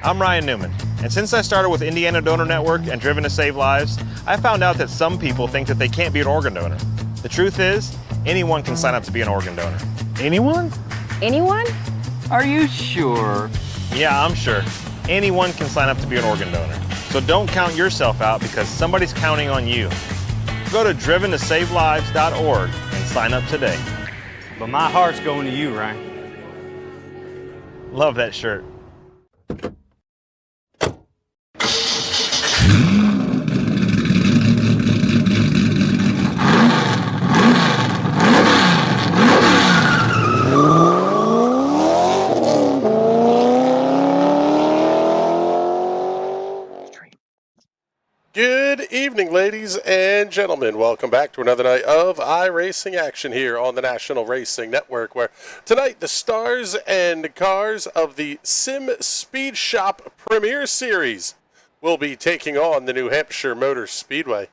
I'm Ryan Newman, and since I started with Indiana Donor Network and Driven to Save Lives, I found out that some people think that they can't be an organ donor. The truth is, anyone can sign up to be an organ donor. Anyone? Anyone? Are you sure? Yeah, I'm sure. Anyone can sign up to be an organ donor. So don't count yourself out because somebody's counting on you. Go to driventosavelives.org and sign up today. But my heart's going to you, Ryan. Love that shirt. Good evening, ladies and gentlemen. Welcome back to another night of iRacing action here on the National Racing Network, where tonight the stars and cars of the Sim Speed Shop Premier Series will be taking on the New Hampshire Motor Speedway.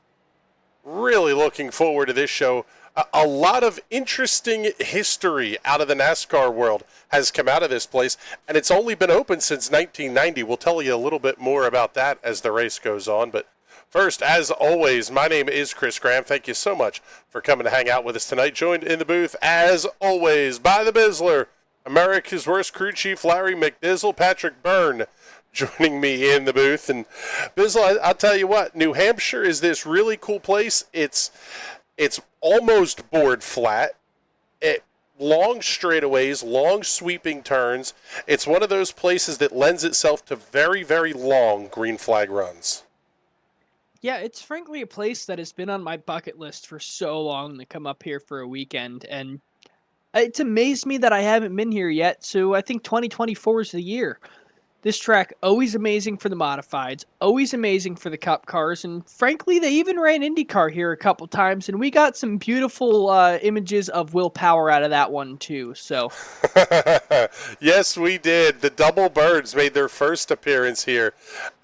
Really looking forward to this show. A lot of interesting history out of the NASCAR world has come out of this place, and it's only been open since 1990. We'll tell you a little bit more about that as the race goes on, but first, as always, my name is Chris Graham. Thank you so much for coming to hang out with us tonight. Joined in the booth, as always, by the Bizzler, America's worst crew chief, Larry McDizzle, Patrick Byrne, joining me in the booth. And Bizzle, I'll tell you what, New Hampshire is this really cool place. It's almost board flat. Long straightaways, long sweeping turns. It's one of those places that lends itself to very, very long green flag runs. Yeah, it's frankly a place that has been on my bucket list for so long to come up here for a weekend, and it's amazed me that I haven't been here yet, so I think 2024 is the year. This track, always amazing for the modifieds, always amazing for the cup cars, and frankly, they even ran IndyCar here a couple times, and we got some beautiful images of Will Power out of that one too, so. Yes, we did. The Double Birds made their first appearance here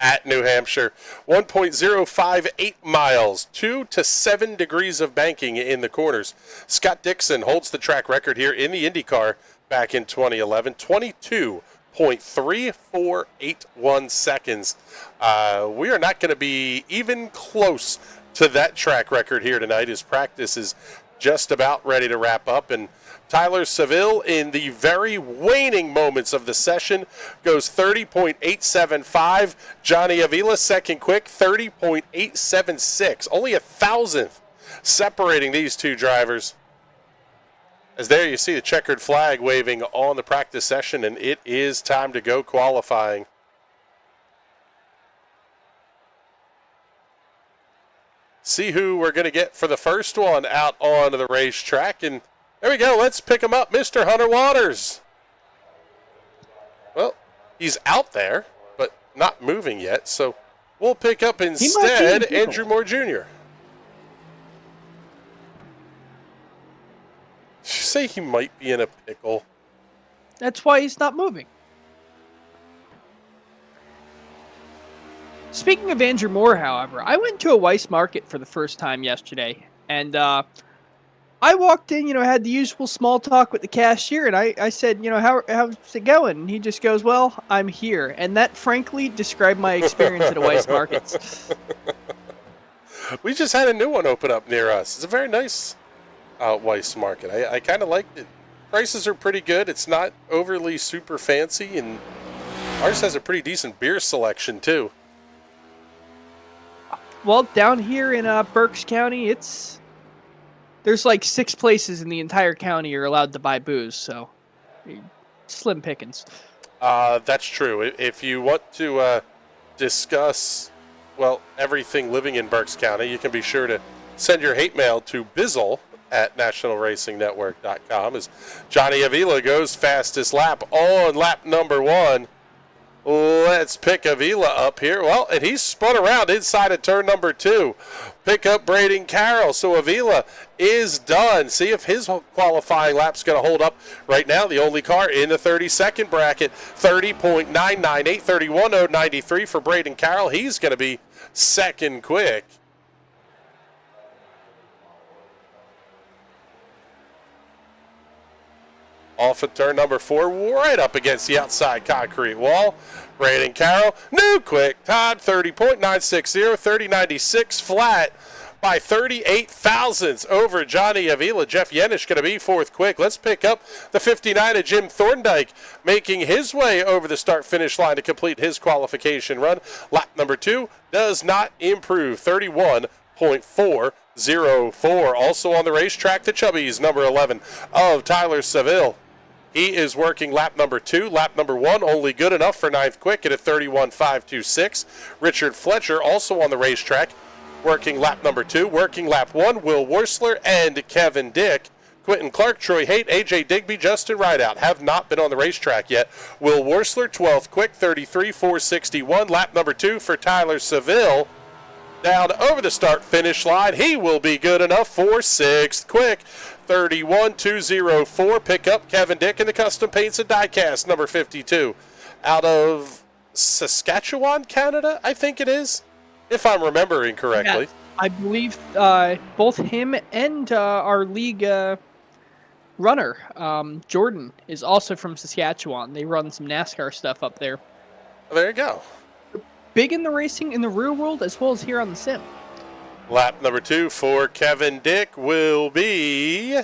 at New Hampshire. 1.058 miles, 2 to 7 degrees of banking in the corners. Scott Dixon holds the track record here in the IndyCar back in 2011, 22.3481 seconds. We are not going to be even close to that track record here tonight, as practice is just about ready to wrap up, and Tyler Seville, in the very waning moments of the session, goes 30.875. Johnny Avila, second quick, 30.876. Only a thousandth separating these two drivers. As there you see the checkered flag waving on the practice session, and it is time to go qualifying. See who we're going to get for the first one out onto the racetrack, and there we go. Let's pick him up, Mr. Hunter Waters. Well, he's out there, but not moving yet, so we'll pick up instead Andrew Moore Jr. Did you say he might be in a pickle? That's why he's not moving. Speaking of Andrew Moore, however, I went to a Weiss Market for the first time yesterday, and I walked in, had the usual small talk with the cashier, and I said, how's it going? And he just goes, well, I'm here. And that, frankly, described my experience at a Weiss Market. We just had a new one open up near us. It's a very nice Weiss Market. I kind of liked it. Prices are pretty good. It's not overly super fancy, and ours has a pretty decent beer selection, too. Well, down here in Berks County, there's like 6 places in the entire county you're allowed to buy booze, so slim pickings. That's true. If you want to discuss, everything living in Berks County, you can be sure to send your hate mail to Bizzle at nationalracingnetwork.com as Johnny Avila goes fastest lap on lap number 1. Let's pick Avila up here. Well, and he's spun around inside of turn number 2. Pick up Braden Carroll. So Avila is done. See if his qualifying lap's going to hold up. Right now, the only car in the 30-second bracket, 30.998, 31.093 for Braden Carroll. He's going to be second quick. off of turn number 4, right up against the outside concrete wall. Braden Carroll, new quick time, 30.960, 30.96 flat by 38 thousandths over Johnny Avila. Jeff Yenish going to be 4th quick. Let's pick up the 59 of Jim Thorndike, making his way over the start-finish line to complete his qualification run. Lap number 2 does not improve, 31.404. Also on the racetrack, the Chubbies, number 11 of Tyler Seville. He is working lap number 2. Lap number 1, only good enough for 9th quick at a 31.526. Richard Fletcher, also on the racetrack, working lap number 2. Working lap 1, Will Worsler and Kevin Dick. Quentin Clark, Troy Haight, A.J. Digby, Justin Rideout have not been on the racetrack yet. Will Worsler, 12th quick, 33.461. Lap number 2 for Tyler Seville. Down over the start-finish line. He will be good enough for 6th quick. 31.204. Pick up Kevin Dick in the custom paints and diecast, number 52. Out of Saskatchewan, Canada, I think it is, if I'm remembering correctly. Yeah, I believe both him and our league runner, Jordan, is also from Saskatchewan. They run some NASCAR stuff up there. There you go. Big in the racing in the real world as well as here on the sim. Lap number 2 for Kevin Dick will be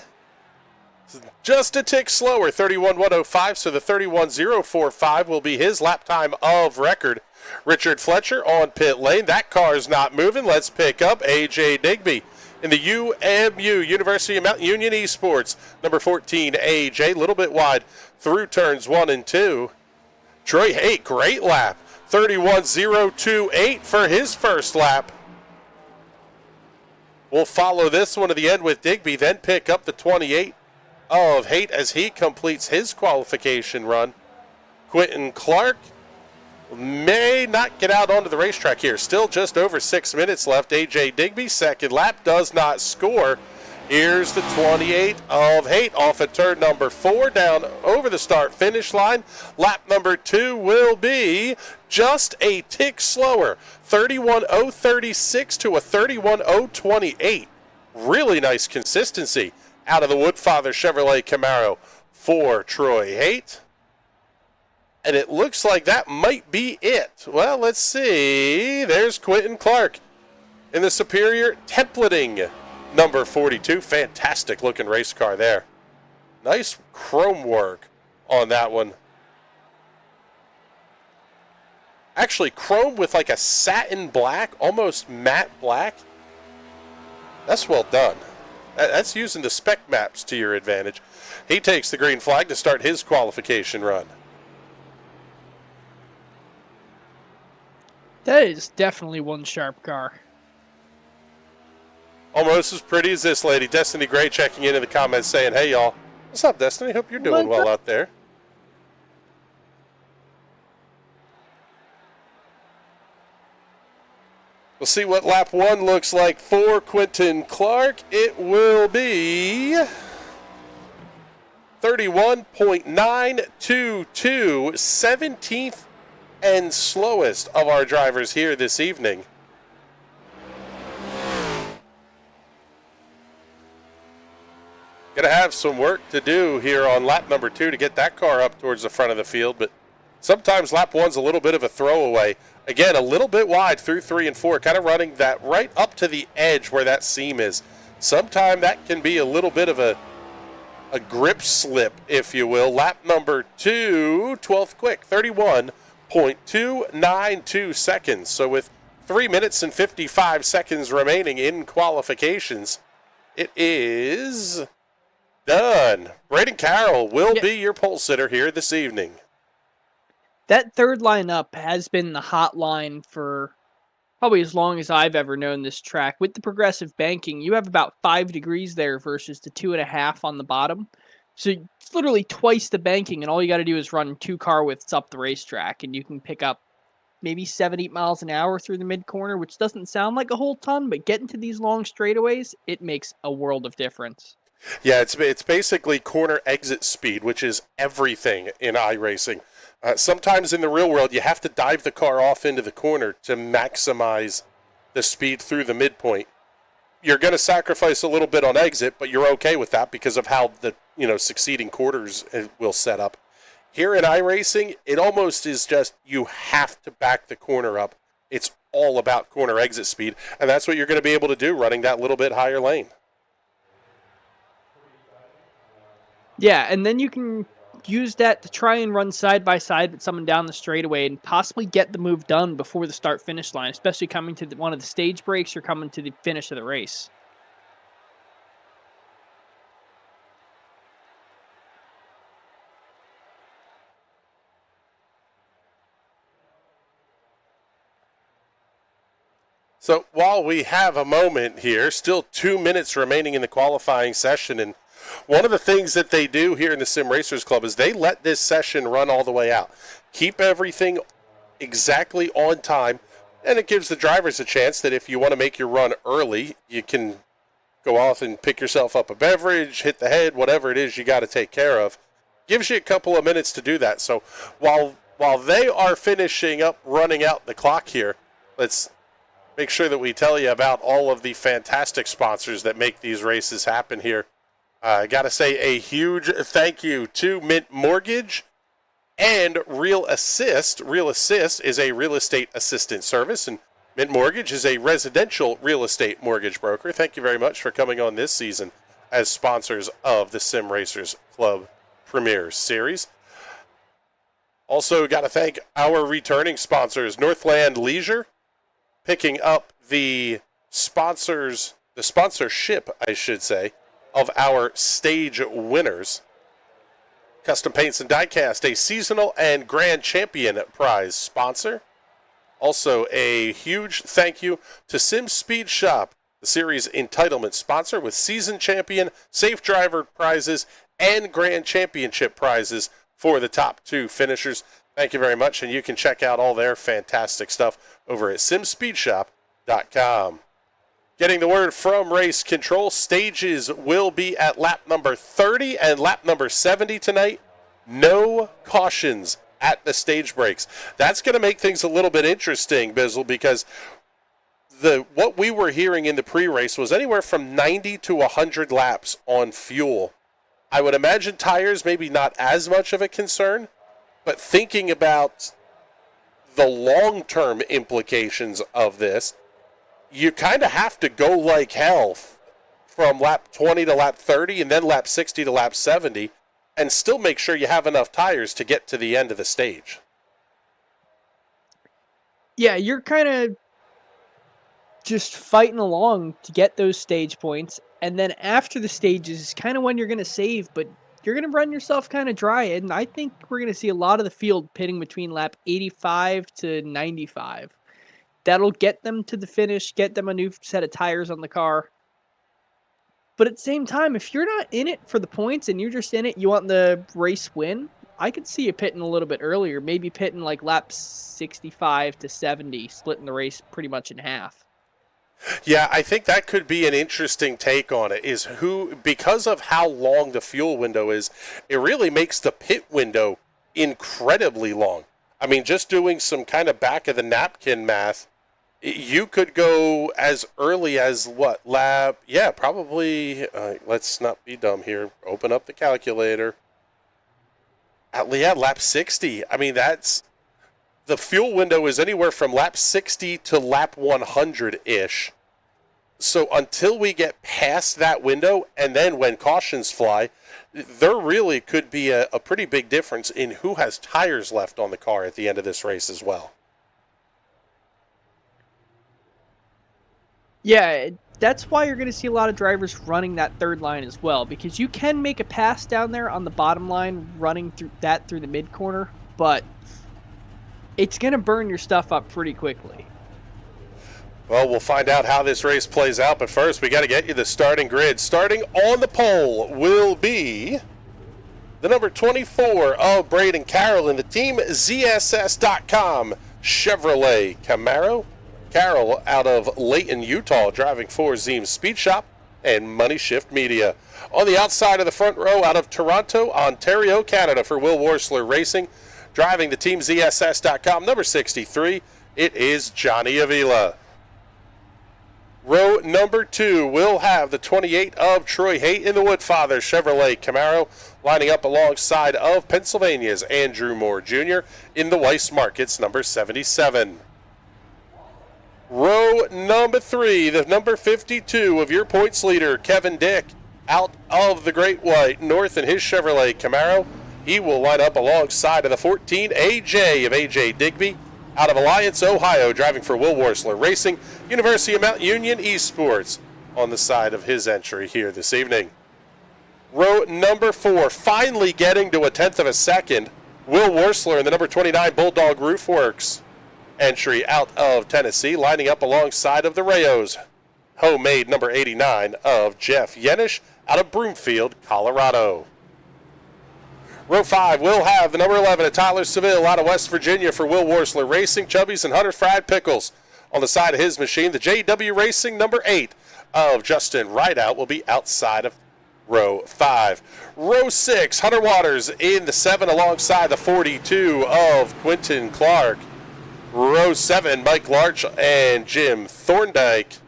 just a tick slower, 31.105, so the 31.045 will be his lap time of record. Richard Fletcher on pit lane. That car's not moving. Let's pick up A.J. Digby in the UMU, University of Mount Union Esports. Number 14, A.J., a little bit wide through turns 1 and 2. Troy Haight, great lap. 31.028 for his first lap. We'll follow this one to the end with Digby, then pick up the 28 of Haight as he completes his qualification run. Quentin Clark may not get out onto the racetrack here. Still just over 6 minutes left. A.J. Digby, second lap, does not score. Here's the 28 of Haight off at turn number 4, down over the start-finish line. Lap number 2 will be just a tick slower, 31.036 to a 31.028. Really nice consistency out of the Woodfather Chevrolet Camaro for Troy Haight. And it looks like that might be it. Well, let's see. There's Quentin Clark in the Superior Templating number 42. Fantastic looking race car there. Nice chrome work on that one. Actually, chrome with like a satin black, almost matte black. That's well done. That's using the spec maps to your advantage. He takes the green flag to start his qualification run. That is definitely one sharp car. Almost as pretty as this lady. Destiny Gray checking in the comments saying, hey, y'all. What's up, Destiny? Hope you're doing well out there. We'll see what lap 1 looks like for Quentin Clark. It will be 31.922, 17th and slowest of our drivers here this evening. Gonna have some work to do here on lap number 2 to get that car up towards the front of the field, but sometimes lap 1's a little bit of a throwaway. Again, a little bit wide through 3 and 4, kind of running that right up to the edge where that seam is. Sometimes that can be a little bit of a grip slip, if you will. Lap number 2, 12th quick, 31.292 seconds. So with 3 minutes and 55 seconds remaining in qualifications, it is done. Braden Carroll will be your pole sitter here this evening. That third line up has been the hot line for probably as long as I've ever known this track. With the progressive banking, you have about 5 degrees there versus the 2.5 on the bottom. So it's literally twice the banking, and all you got to do is run 2 car widths up the racetrack, and you can pick up maybe 7-8 miles an hour through the mid-corner, which doesn't sound like a whole ton, but getting to these long straightaways, it makes a world of difference. Yeah, it's basically corner exit speed, which is everything in iRacing. Sometimes in the real world, you have to dive the car off into the corner to maximize the speed through the midpoint. You're going to sacrifice a little bit on exit, but you're okay with that because of how the succeeding quarters will set up. Here in iRacing, it almost is just you have to back the corner up. It's all about corner exit speed, and that's what you're going to be able to do running that little bit higher lane. Yeah, and then you can use that to try and run side by side with someone down the straightaway and possibly get the move done before the start-finish line, especially coming to one of the stage breaks or coming to the finish of the race. So while we have a moment here, still 2 minutes remaining in the qualifying session, and one of the things that they do here in the Sim Racers Club is they let this session run all the way out. Keep everything exactly on time, and it gives the drivers a chance that if you want to make your run early, you can go off and pick yourself up a beverage, hit the head, whatever it is you got to take care of. Gives you a couple of minutes to do that. So while they are finishing up running out the clock here, let's make sure that we tell you about all of the fantastic sponsors that make these races happen here. I got to say a huge thank you to Mint Mortgage and Real Assist. Real Assist is a real estate assistant service, and Mint Mortgage is a residential real estate mortgage broker. Thank you very much for coming on this season as sponsors of the Sim Racers Club Premier Series. Also got to thank our returning sponsors, Northland Leisure, picking up the sponsorship, I should say, of our stage winners. Custom Paints and Diecast, a seasonal and grand champion prize sponsor. Also, a huge thank you to Sim Speed Shop, the series entitlement sponsor, with season champion, safe driver prizes, and grand championship prizes for the top 2 finishers. Thank you very much, and you can check out all their fantastic stuff over at simspeedshop.com. Getting the word from Race Control, stages will be at lap number 30 and lap number 70 tonight. No cautions at the stage breaks. That's going to make things a little bit interesting, Bizzle, because what we were hearing in the pre-race was anywhere from 90 to 100 laps on fuel. I would imagine tires maybe not as much of a concern, but thinking about the long-term implications of this, you kind of have to go like hell from lap 20 to lap 30 and then lap 60 to lap 70 and still make sure you have enough tires to get to the end of the stage. Yeah, you're kind of just fighting along to get those stage points, and then after the stages is kind of when you're going to save, but you're going to run yourself kind of dry, and I think we're going to see a lot of the field pitting between lap 85 to 95. That'll get them to the finish, get them a new set of tires on the car. But at the same time, if you're not in it for the points and you're just in it, you want the race win, I could see you pitting a little bit earlier, maybe pitting like laps 65 to 70, splitting the race pretty much in half. Yeah, I think that could be an interesting take on it, is because of how long the fuel window is, it really makes the pit window incredibly long. I mean, just doing some kind of back of the napkin math, you could go as early as lap? Yeah, probably, let's not be dumb here. Open up the calculator. Lap 60. I mean, the fuel window is anywhere from lap 60 to lap 100-ish. So until we get past that window, and then when cautions fly, there really could be a pretty big difference in who has tires left on the car at the end of this race as well. Yeah, that's why you're going to see a lot of drivers running that third line as well, because you can make a pass down there on the bottom line running through the mid corner, but it's going to burn your stuff up pretty quickly. Well, we'll find out how this race plays out, but first we got to get you the starting grid. Starting on the pole will be the number 24 of Braden Carroll in the Team ZSS.com Chevrolet Camaro. Carroll out of Layton, Utah, driving for Zeem Speed Shop and Money Shift Media. On the outside of the front row, out of Toronto, Ontario, Canada, for Will Worsler Racing, driving the Team ZSS.com number 63, it is Johnny Avila. Row number 2 will have the 28 of Troy Haight in the Woodfather Chevrolet Camaro, lining up alongside of Pennsylvania's Andrew Moore Jr. in the Weiss Markets number 77. Row number 3, the number 52 of your points leader, Kevin Dick, out of the Great White North in his Chevrolet Camaro. He will line up alongside of the 14 AJ of AJ Digby, out of Alliance, Ohio, driving for Will Worsler Racing, University of Mount Union Esports, on the side of his entry here this evening. Row number 4, finally getting to a tenth of a second, Will Worsler in the number 29 Bulldog Roofworks entry out of Tennessee, lining up alongside of the Rayos. Homemade number 89 of Jeff Yenish out of Broomfield, Colorado. Row 5 will have the number 11 of Tyler Seville out of West Virginia for Will Worsler Racing, Chubbies and Hunter Fried Pickles. On the side of his machine, the JW Racing number 8 of Justin Rideout will be outside of row 5. Row 6, Hunter Waters in the 7 alongside the 42 of Quentin Clark. Row 7, Mike Larch and Jim Thorndike.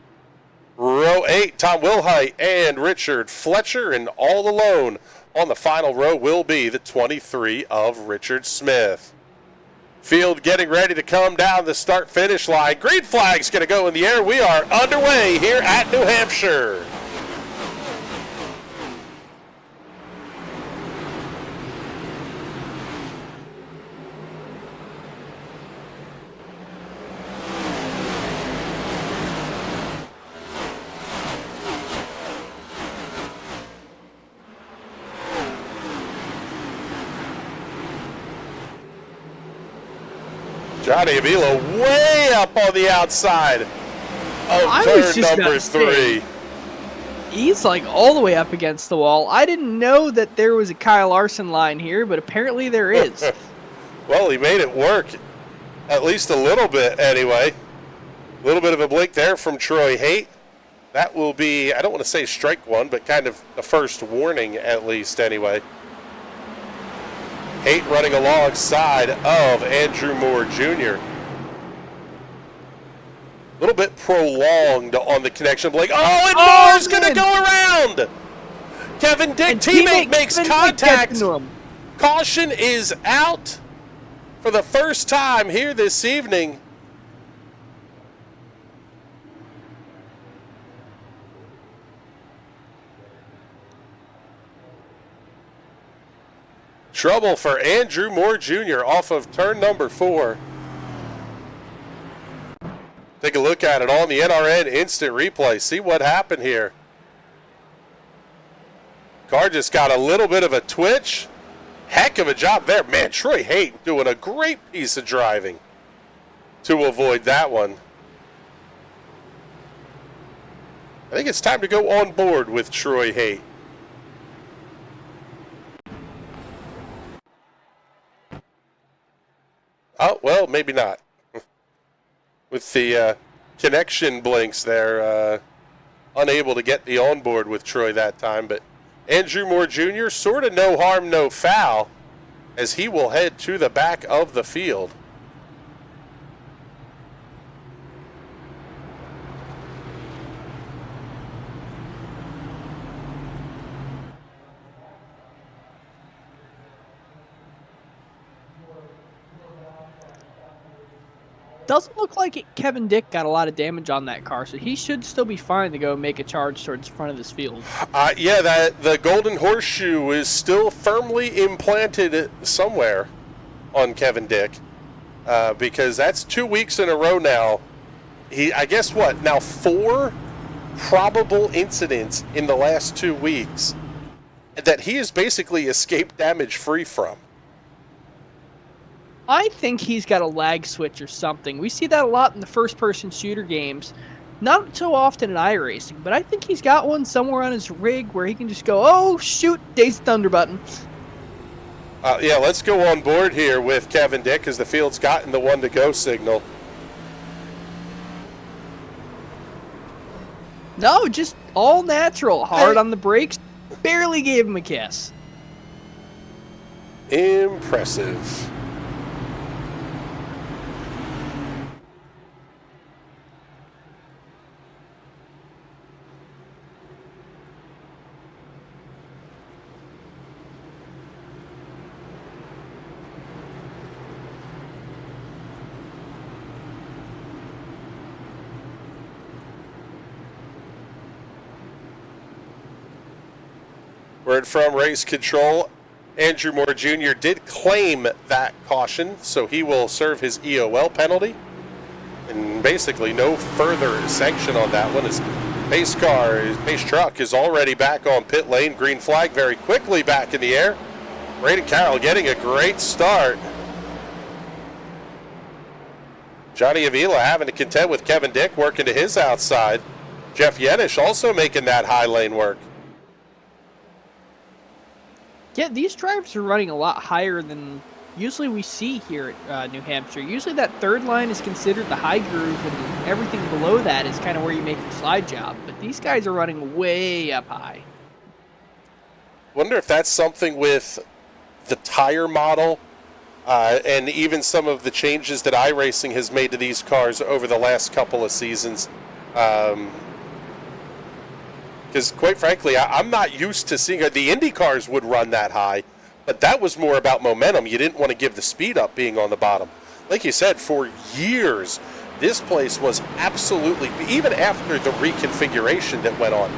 Row 8, Tom Wilhite and Richard Fletcher, and all alone on the final row will be the 23 of Richard Smith. Field getting ready to come down the start-finish line. Green flag's going to go in the air. We are underway here at New Hampshire. Johnny Avila way up on the outside of turn number 3. He's like all the way up against the wall. I didn't know that there was a Kyle Larson line here, but apparently there is. Well, he made it work, at least a little bit anyway. A little bit of a blink there from Troy Haight. That will be, I don't want to say strike one, but kind of the first warning at least anyway. Haight running alongside of Andrew Moore Jr. A little bit prolonged on the connection. Blake. Oh, and Moore's going to go around. Kevin Dick, teammate makes contact. Caution is out for the first time here this evening. Trouble for Andrew Moore Jr. off of turn number 4. Take a look at it on the NRN instant replay. See what happened here. Car just got a little bit of a twitch. Heck of a job there. Man, Troy Haight doing a great piece of driving to avoid that one. I think it's time to go on board with Troy Haight. Oh, well, maybe not. With the connection blinks there, unable to get the onboard with Troy that time. But Andrew Moore Jr., sort of no harm, no foul, as he will head to the back of the field. Doesn't look like Kevin Dick got a lot of damage on that car, so he should still be fine to go make a charge towards the front of this field. Yeah, the golden horseshoe is still firmly implanted somewhere on Kevin Dick, because that's 2 weeks in a row now. I guess what, now 4 probable incidents in the last 2 weeks that he has basically escaped damage free from. I think he's got a lag switch or something. We see that a lot in the first-person shooter games. Not so often in iRacing, but I think he's got one somewhere on his rig where he can just go, oh, shoot, Daisy Thunder button. Yeah, let's go on board here with Kevin Dick as the field's gotten the 1-to-go signal. No, just all natural. Hard on the brakes. Barely gave him a kiss. Impressive. Word from race control. Andrew Moore Jr. did claim that caution, so he will serve his EOL penalty. And basically no further sanction on that one. His pace truck is already back on pit lane. Green flag very quickly back in the air. Braden Carroll getting a great start. Johnny Avila having to contend with Kevin Dick working to his outside. Jeff Yenish also making that high lane work. Yeah, these drivers are running a lot higher than usually we see here at New Hampshire. Usually that third line is considered the high groove, and everything below that is kind of where you make your slide job. But these guys are running way up high. Wonder if that's something with the tire model and even some of the changes that iRacing has made to these cars over the last couple of seasons. Because quite frankly, I'm not used to seeing the Indy cars would run that high, but that was more about momentum. You didn't want to give the speed up being on the bottom. Like you said, for years, this place was absolutely, even after the reconfiguration that went on,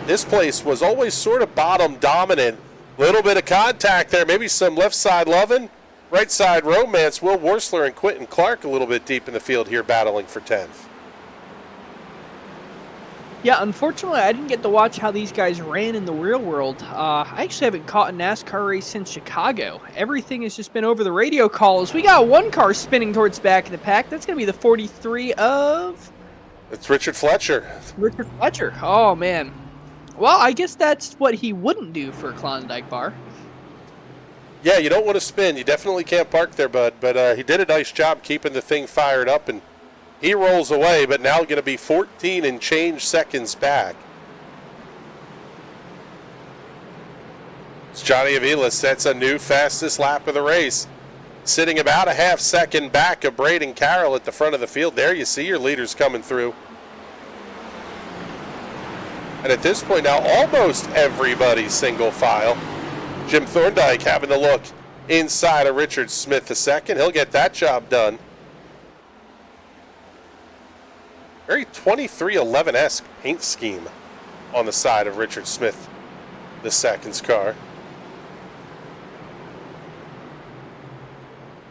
this place was always sort of bottom dominant. Little bit of contact there, maybe some left side loving, right side romance. Will Worsler and Quentin Clark a little bit deep in the field here battling for 10th. Yeah, unfortunately, I didn't get to watch how these guys ran in the real world. I actually haven't caught a NASCAR race since Chicago. Everything has just been over the radio calls. We got one car spinning towards back of the pack. That's going to be the 43 of... It's Richard Fletcher. Richard Fletcher. Oh, man. Well, I guess that's what he wouldn't do for a Klondike bar. Yeah, you don't want to spin. You definitely can't park there, bud. But he did a nice job keeping the thing fired up, and he rolls away, but now going to be 14 and change seconds back. As Johnny Avila sets a new fastest lap of the race, sitting about a half second back of Braden Carroll at the front of the field. There you see your leaders coming through. And at this point now, almost everybody's single file. Jim Thorndike having to look inside of Richard Smith II. He'll get that job done. Very 2311-esque paint scheme on the side of Richard Smith II's car.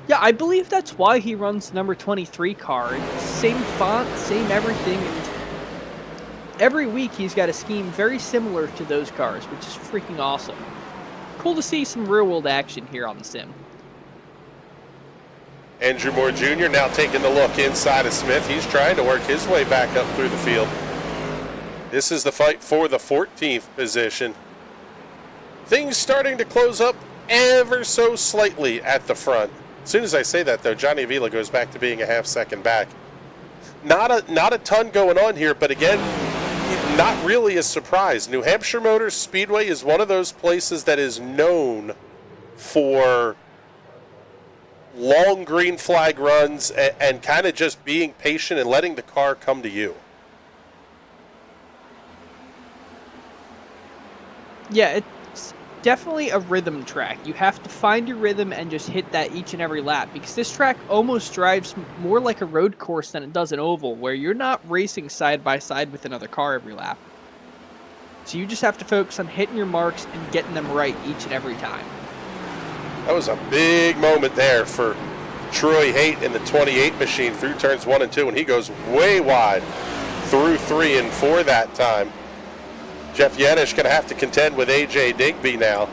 Yeah, I believe that's why he runs number 23 car. Same font, same everything. And every week he's got a scheme very similar to those cars, which is freaking awesome. Cool to see some real-world action here on the sim. Andrew Moore Jr. now taking the look inside of Smith. He's trying to work his way back up through the field. This is the fight for the 14th position. Things starting to close up ever so slightly at the front. As soon as I say that, though, Johnny Avila goes back to being a half second back. Not a ton going on here, but again, not really a surprise. New Hampshire Motor Speedway is one of those places that is known for long green flag runs and kind of just being patient and letting the car come to you. Yeah, it's definitely a rhythm track. You have to find your rhythm and just hit that each and every lap, because this track almost drives more like a road course than it does an oval, where you're not racing side by side with another car every lap. So you just have to focus on hitting your marks and getting them right each and every time. That was a big moment there for Troy Haight in the 28 machine through turns 1 and 2, and he goes way wide through 3 and 4 that time. Jeff Yanish going to have to contend with A.J. Digby now.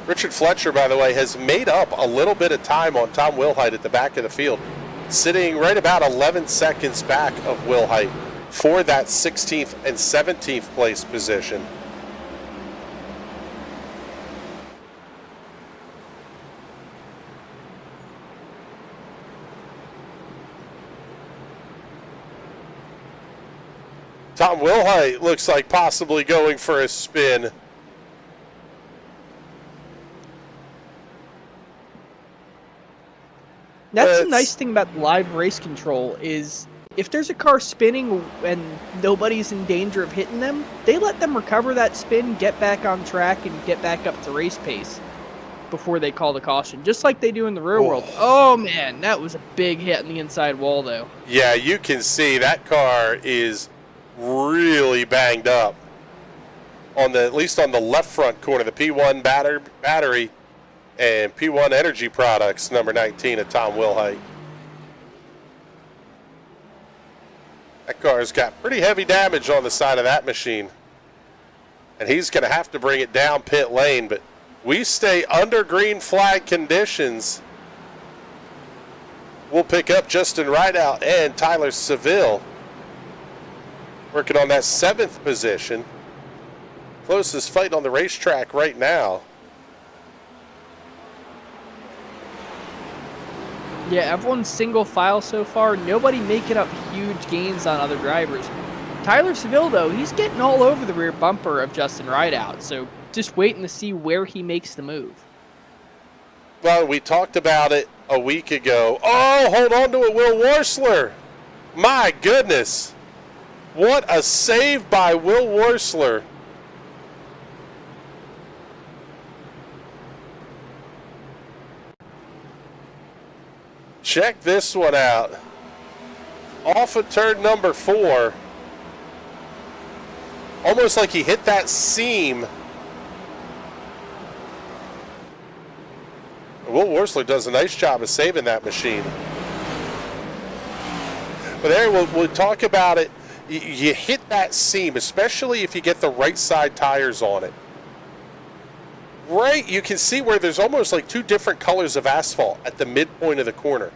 Richard Fletcher, by the way, has made up a little bit of time on Tom Wilhite at the back of the field, sitting right about 11 seconds back of Wilhite for that 16th and 17th place position. Tom Wilhite looks like possibly going for a spin. That's the nice thing about live race control is if there's a car spinning and nobody's in danger of hitting them, they let them recover that spin, get back on track, and get back up to race pace before they call the caution, just like they do in the real world. Oh, man, that was a big hit on the inside wall, though. Yeah, you can see that car is really banged up. At least on the left front corner, the P1 battery and P1 Energy Products, number 19 at Tom Wilhite. That car's got pretty heavy damage on the side of that machine. And he's going to have to bring it down pit lane, but we stay under green flag conditions. We'll pick up Justin Rideout and Tyler Seville working on that 7th position. Closest fight on the racetrack right now. Yeah, everyone's single file so far. Nobody making up huge gains on other drivers. Tyler Seville, though, he's getting all over the rear bumper of Justin Rideout, so just waiting to see where he makes the move. Well, we talked about it a week ago. Oh, hold on to it, Will Worsler. My goodness. What a save by Will Worsler. Check this one out. Off of turn number 4. Almost like he hit that seam. Will Worsler does a nice job of saving that machine. But there, we'll talk about it. You hit that seam, especially if you get the right side tires on it. Right, you can see where there's almost like 2 different colors of asphalt at the midpoint of the corner.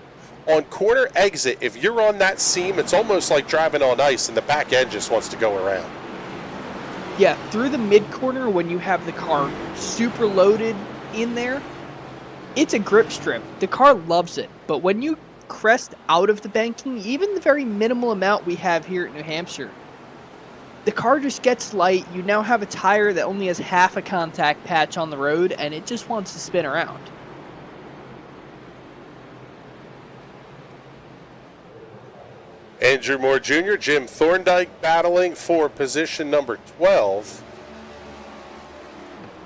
On corner exit, if you're on that seam, it's almost like driving on ice and the back end just wants to go around. Yeah, through the mid-corner when you have the car super loaded in there, it's a grip strip. The car loves it. But when you crest out of the banking, even the very minimal amount we have here at New Hampshire, the car just gets light. You now have a tire that only has half a contact patch on the road, and it just wants to spin around. Andrew Moore Jr., Jim Thorndike battling for position number 12.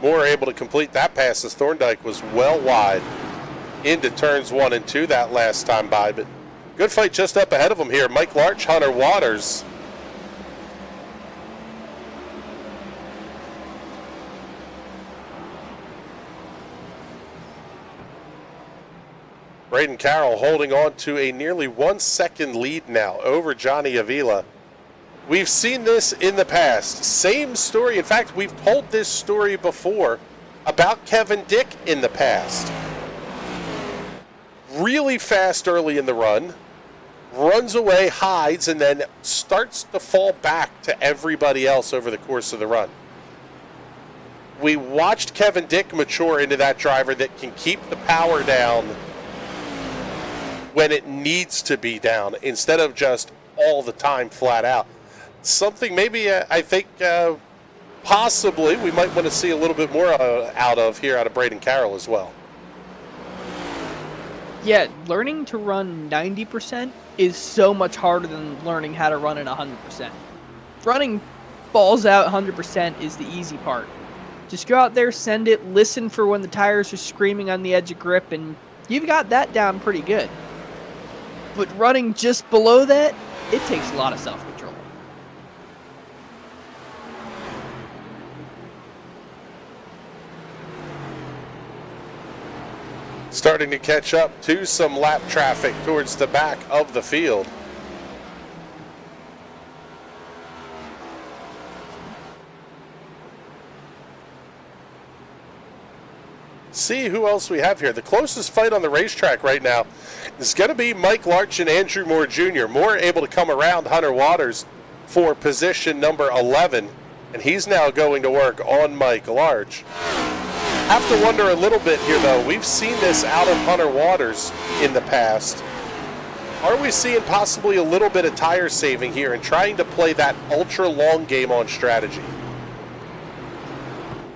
Moore able to complete that pass as Thorndike was well wide into turns 1 and 2 that last time by. But good fight just up ahead of him here. Mike Larch, Hunter Waters. Braden Carroll holding on to a nearly 1 second lead now over Johnny Avila. We've seen this in the past. Same story. In fact, we've told this story before about Kevin Dick in the past. Really fast early in the run, runs away, hides, and then starts to fall back to everybody else over the course of the run. We watched Kevin Dick mature into that driver that can keep the power down when it needs to be down instead of just all the time flat out. Something maybe I think possibly we might want to see a little bit more out of Braden Carroll as well. Yeah, learning to run 90% is so much harder than learning how to run at 100%. Running balls out 100% is the easy part. Just go out there, send it, listen for when the tires are screaming on the edge of grip, and you've got that down pretty good. But running just below that, it takes a lot of self-control. Starting to catch up to some lap traffic towards the back of the field. See who else we have here. The closest fight on the racetrack right now is going to be Mike Larch and Andrew Moore Jr. Moore able to come around Hunter Waters for position number 11, and he's now going to work on Mike Larch. Have to wonder a little bit here, though. We've seen this out of Hunter Waters in the past. Are we seeing possibly a little bit of tire saving here and trying to play that ultra long game on strategy?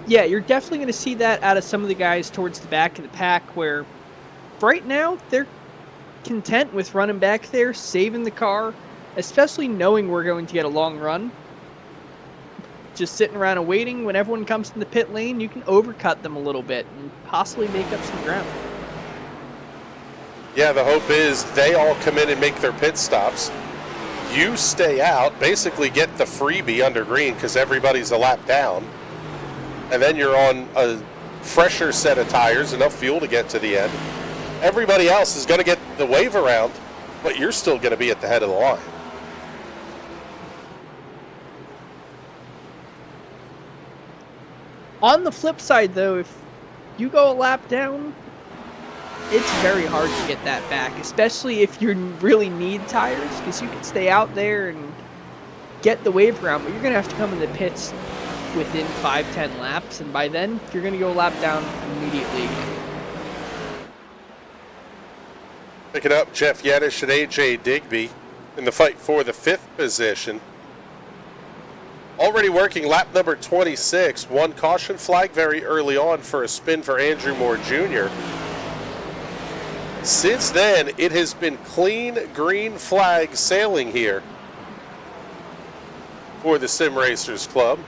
Yeah, you're definitely going to see that out of some of the guys towards the back of the pack where right now they're content with running back there, saving the car, especially knowing we're going to get a long run. Just sitting around and waiting, when everyone comes in the pit lane, you can overcut them a little bit and possibly make up some ground. Yeah, the hope is they all come in and make their pit stops. You stay out, basically get the freebie under green because everybody's a lap down. And then you're on a fresher set of tires, enough fuel to get to the end. Everybody else is going to get the wave around, but you're still going to be at the head of the line. On the flip side, though, if you go a lap down, it's very hard to get that back, especially if you really need tires, because you can stay out there and get the wave around, but you're going to have to come in the pits within 5-10 laps, and by then, you're going to go a lap down immediately again. Picking up Jeff Yedish and AJ Digby in the fight for the 5th position. Already working lap number 26. One caution flag very early on for a spin for Andrew Moore Jr. Since then, it has been clean green flag sailing here for the Sim Racers Club.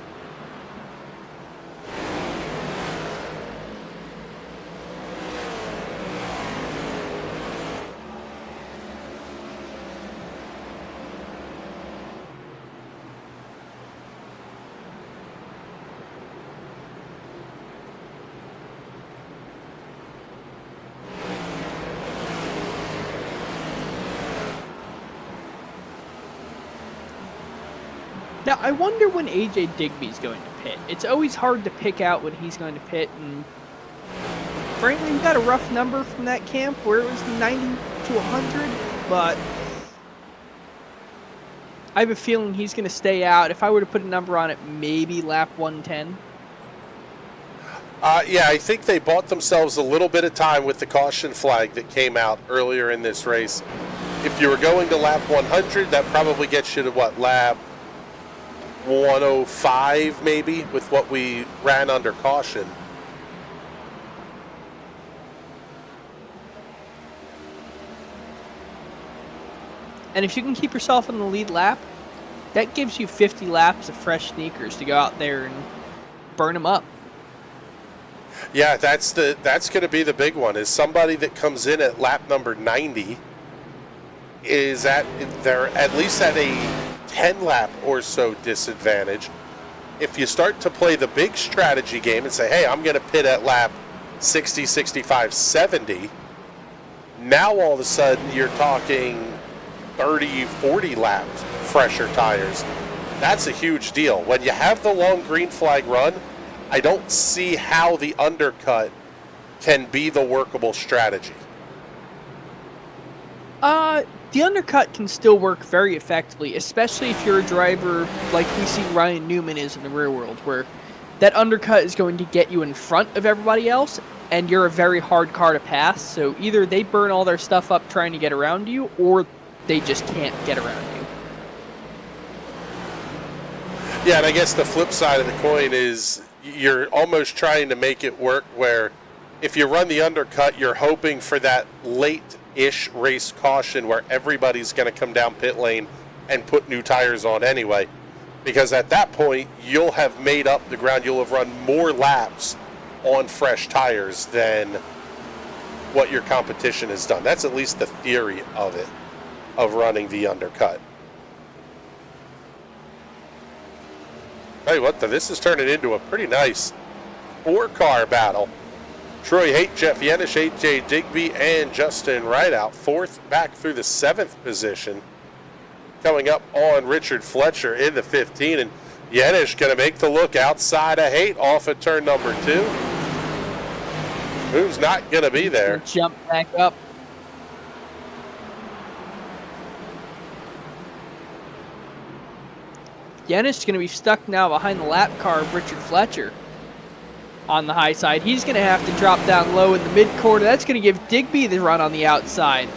Now, I wonder when AJ Digby's going to pit. It's always hard to pick out when he's going to pit, and frankly, we got a rough number from that camp where it was 90 to 100, but I have a feeling he's going to stay out. If I were to put a number on it, maybe lap 110. Yeah, I think they bought themselves a little bit of time with the caution flag that came out earlier in this race. If you were going to lap 100, that probably gets you to what, lap 105 maybe, with what we ran under caution. And if you can keep yourself in the lead lap, that gives you 50 laps of fresh sneakers to go out there and burn them up. Yeah, that's going to be the big one. Is somebody that comes in at lap number 90 they're at least at a 10 lap or so disadvantage. If you start to play the big strategy game and say, hey, I'm going to pit at lap 60, 65, 70, now all of a sudden you're talking 30, 40 laps fresher tires. That's a huge deal. When you have the long green flag run, I don't see how the undercut can be the workable strategy. The undercut can still work very effectively, especially if you're a driver like we see Ryan Newman is in the real world, where that undercut is going to get you in front of everybody else, and you're a very hard car to pass, so either they burn all their stuff up trying to get around you, or they just can't get around you. Yeah, and I guess the flip side of the coin is you're almost trying to make it work where if you run the undercut, you're hoping for that late-ish race caution where everybody's going to come down pit lane and put new tires on anyway. Because at that point, you'll have made up the ground. You'll have run more laps on fresh tires than what your competition has done. That's at least the theory of it, of running the undercut. Tell you what, though, this is turning into a pretty nice four-car battle. Troy Haight, Jeff Yenish, AJ Digby, and Justin Rideout. Fourth back through the 7th position. Coming up on Richard Fletcher in the 15. And Yenish going to make the look outside of Haight off at turn number 2. Who's not going to be there? Jump back up. Yenish is going to be stuck now behind the lap car of Richard Fletcher on the high side. He's going to have to drop down low in the mid-quarter. That's going to give Digby the run on the outside.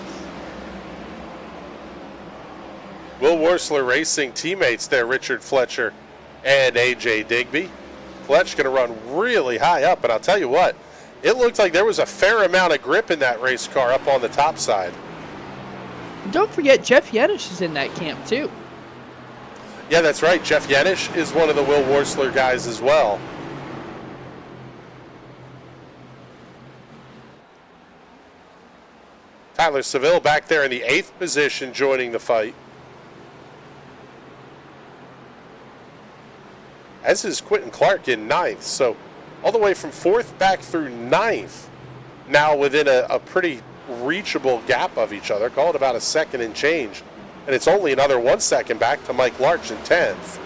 Will Worsler Racing teammates there, Richard Fletcher and AJ Digby. Fletch going to run really high up, and I'll tell you what, it looked like there was a fair amount of grip in that race car up on the top side. And don't forget, Jeff Yenish is in that camp too. Yeah, that's right. Jeff Yenish is one of the Will Worsler guys as well. Tyler Seville back there in the 8th position joining the fight. As is Quentin Clark in 9th. So all the way from 4th back through 9th. Now within a pretty reachable gap of each other. Call it about a second and change. And it's only another 1 second back to Mike Larch in 10th.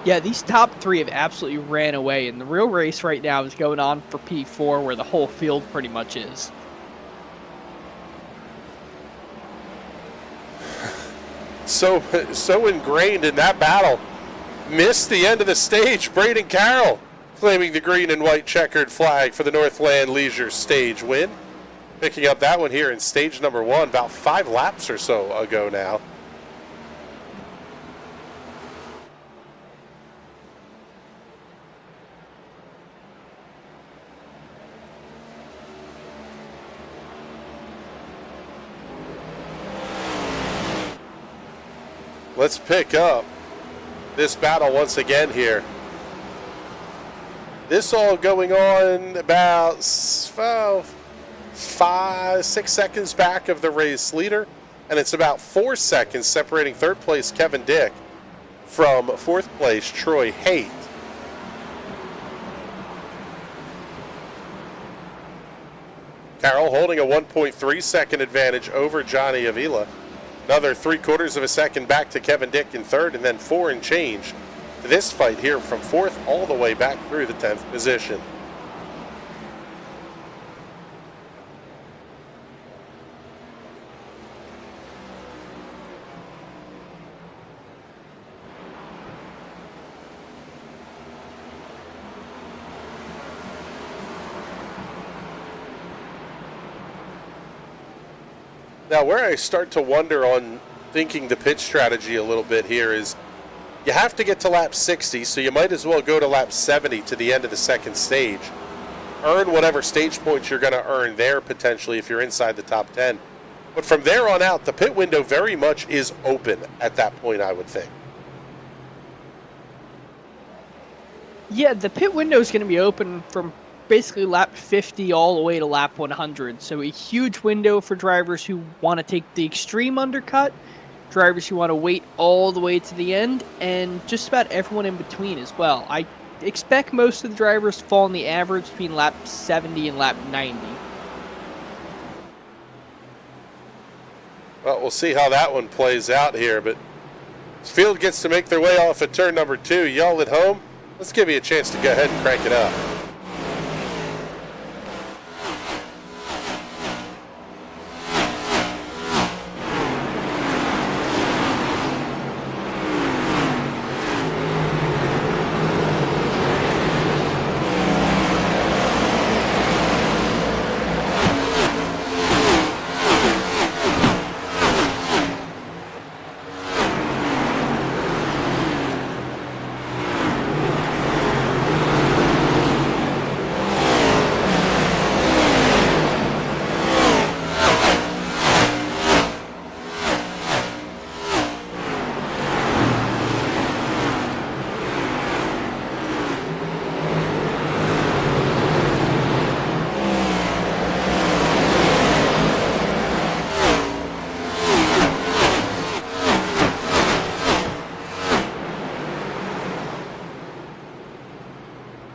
Yeah, these top three have absolutely ran away. And the real race right now is going on for P4 where the whole field pretty much is. So ingrained in that battle. Missed the end of the stage. Braden Carroll claiming the green and white checkered flag for the Northland Leisure stage win. Picking up that one here in stage number 1 about 5 laps or so ago now. Let's pick up this battle once again here. This all going on about 5, 6 seconds back of the race leader, and it's about 4 seconds separating 3rd place Kevin Dick from 4th place Troy Haight. Carroll holding a 1.3 second advantage over Johnny Avila. Another 3/4 of a second back to Kevin Dick in 3rd, and then 4 and change to this fight here from 4th all the way back through the 10th position. Now, where I start to wonder on thinking the pit strategy a little bit here is you have to get to lap 60, so you might as well go to lap 70 to the end of the 2nd stage. Earn whatever stage points you're going to earn there potentially if you're inside the top 10. But from there on out, the pit window very much is open at that point, I would think. Yeah, the pit window is going to be open from basically lap 50 all the way to lap 100. So a huge window for drivers who want to take the extreme undercut, drivers who want to wait all the way to the end, and just about everyone in between as well. I expect most of the drivers to fall in the average between lap 70 and lap 90. Well, we'll see how that one plays out here, but this field gets to make their way off at turn number 2. Y'all at home, let's give you a chance to go ahead and crank it up.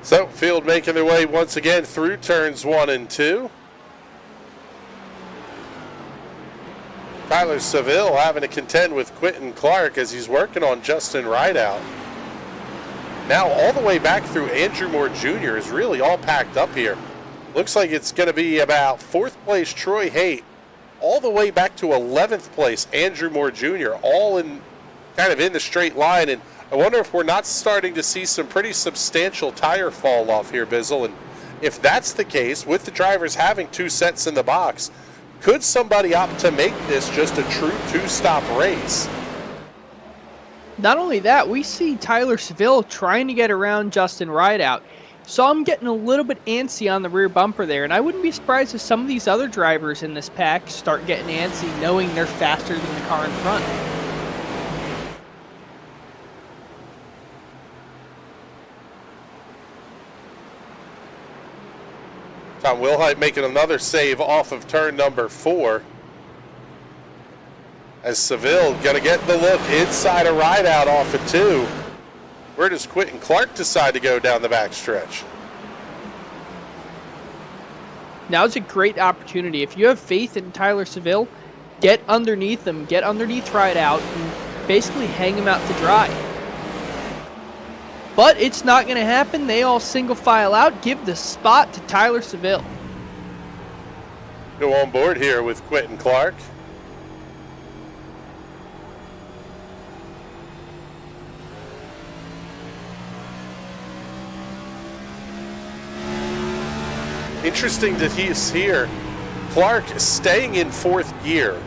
So, field making their way once again through turns 1 and 2. Tyler Seville having to contend with Quentin Clark as he's working on Justin Rideout. Now all the way back through Andrew Moore Jr. is really all packed up here. Looks like it's going to be about 4th place Troy Haight, all the way back to 11th place Andrew Moore Jr., all in kind of in the straight line. And I wonder if we're not starting to see some pretty substantial tire fall off here, Bizzle. And if that's the case, with the drivers having 2 sets in the box, could somebody opt to make this just a true 2-stop race? Not only that, we see Tyler Seville trying to get around Justin Rideout. So I'm getting a little bit antsy on the rear bumper there, and I wouldn't be surprised if some of these other drivers in this pack start getting antsy knowing they're faster than the car in front. Tom Wilhite making another save off of turn number 4. As Seville going to get the look inside a ride out off of 2. Where does Quentin Clark decide to go down the backstretch? Now's a great opportunity. If you have faith in Tyler Seville, get underneath him, get underneath ride out, and basically hang him out to dry. But it's not going to happen. They all single file out. Give the spot to Tyler Seville. Go on board here with Quentin Clark. Interesting that he's here. Clark staying in 4th gear.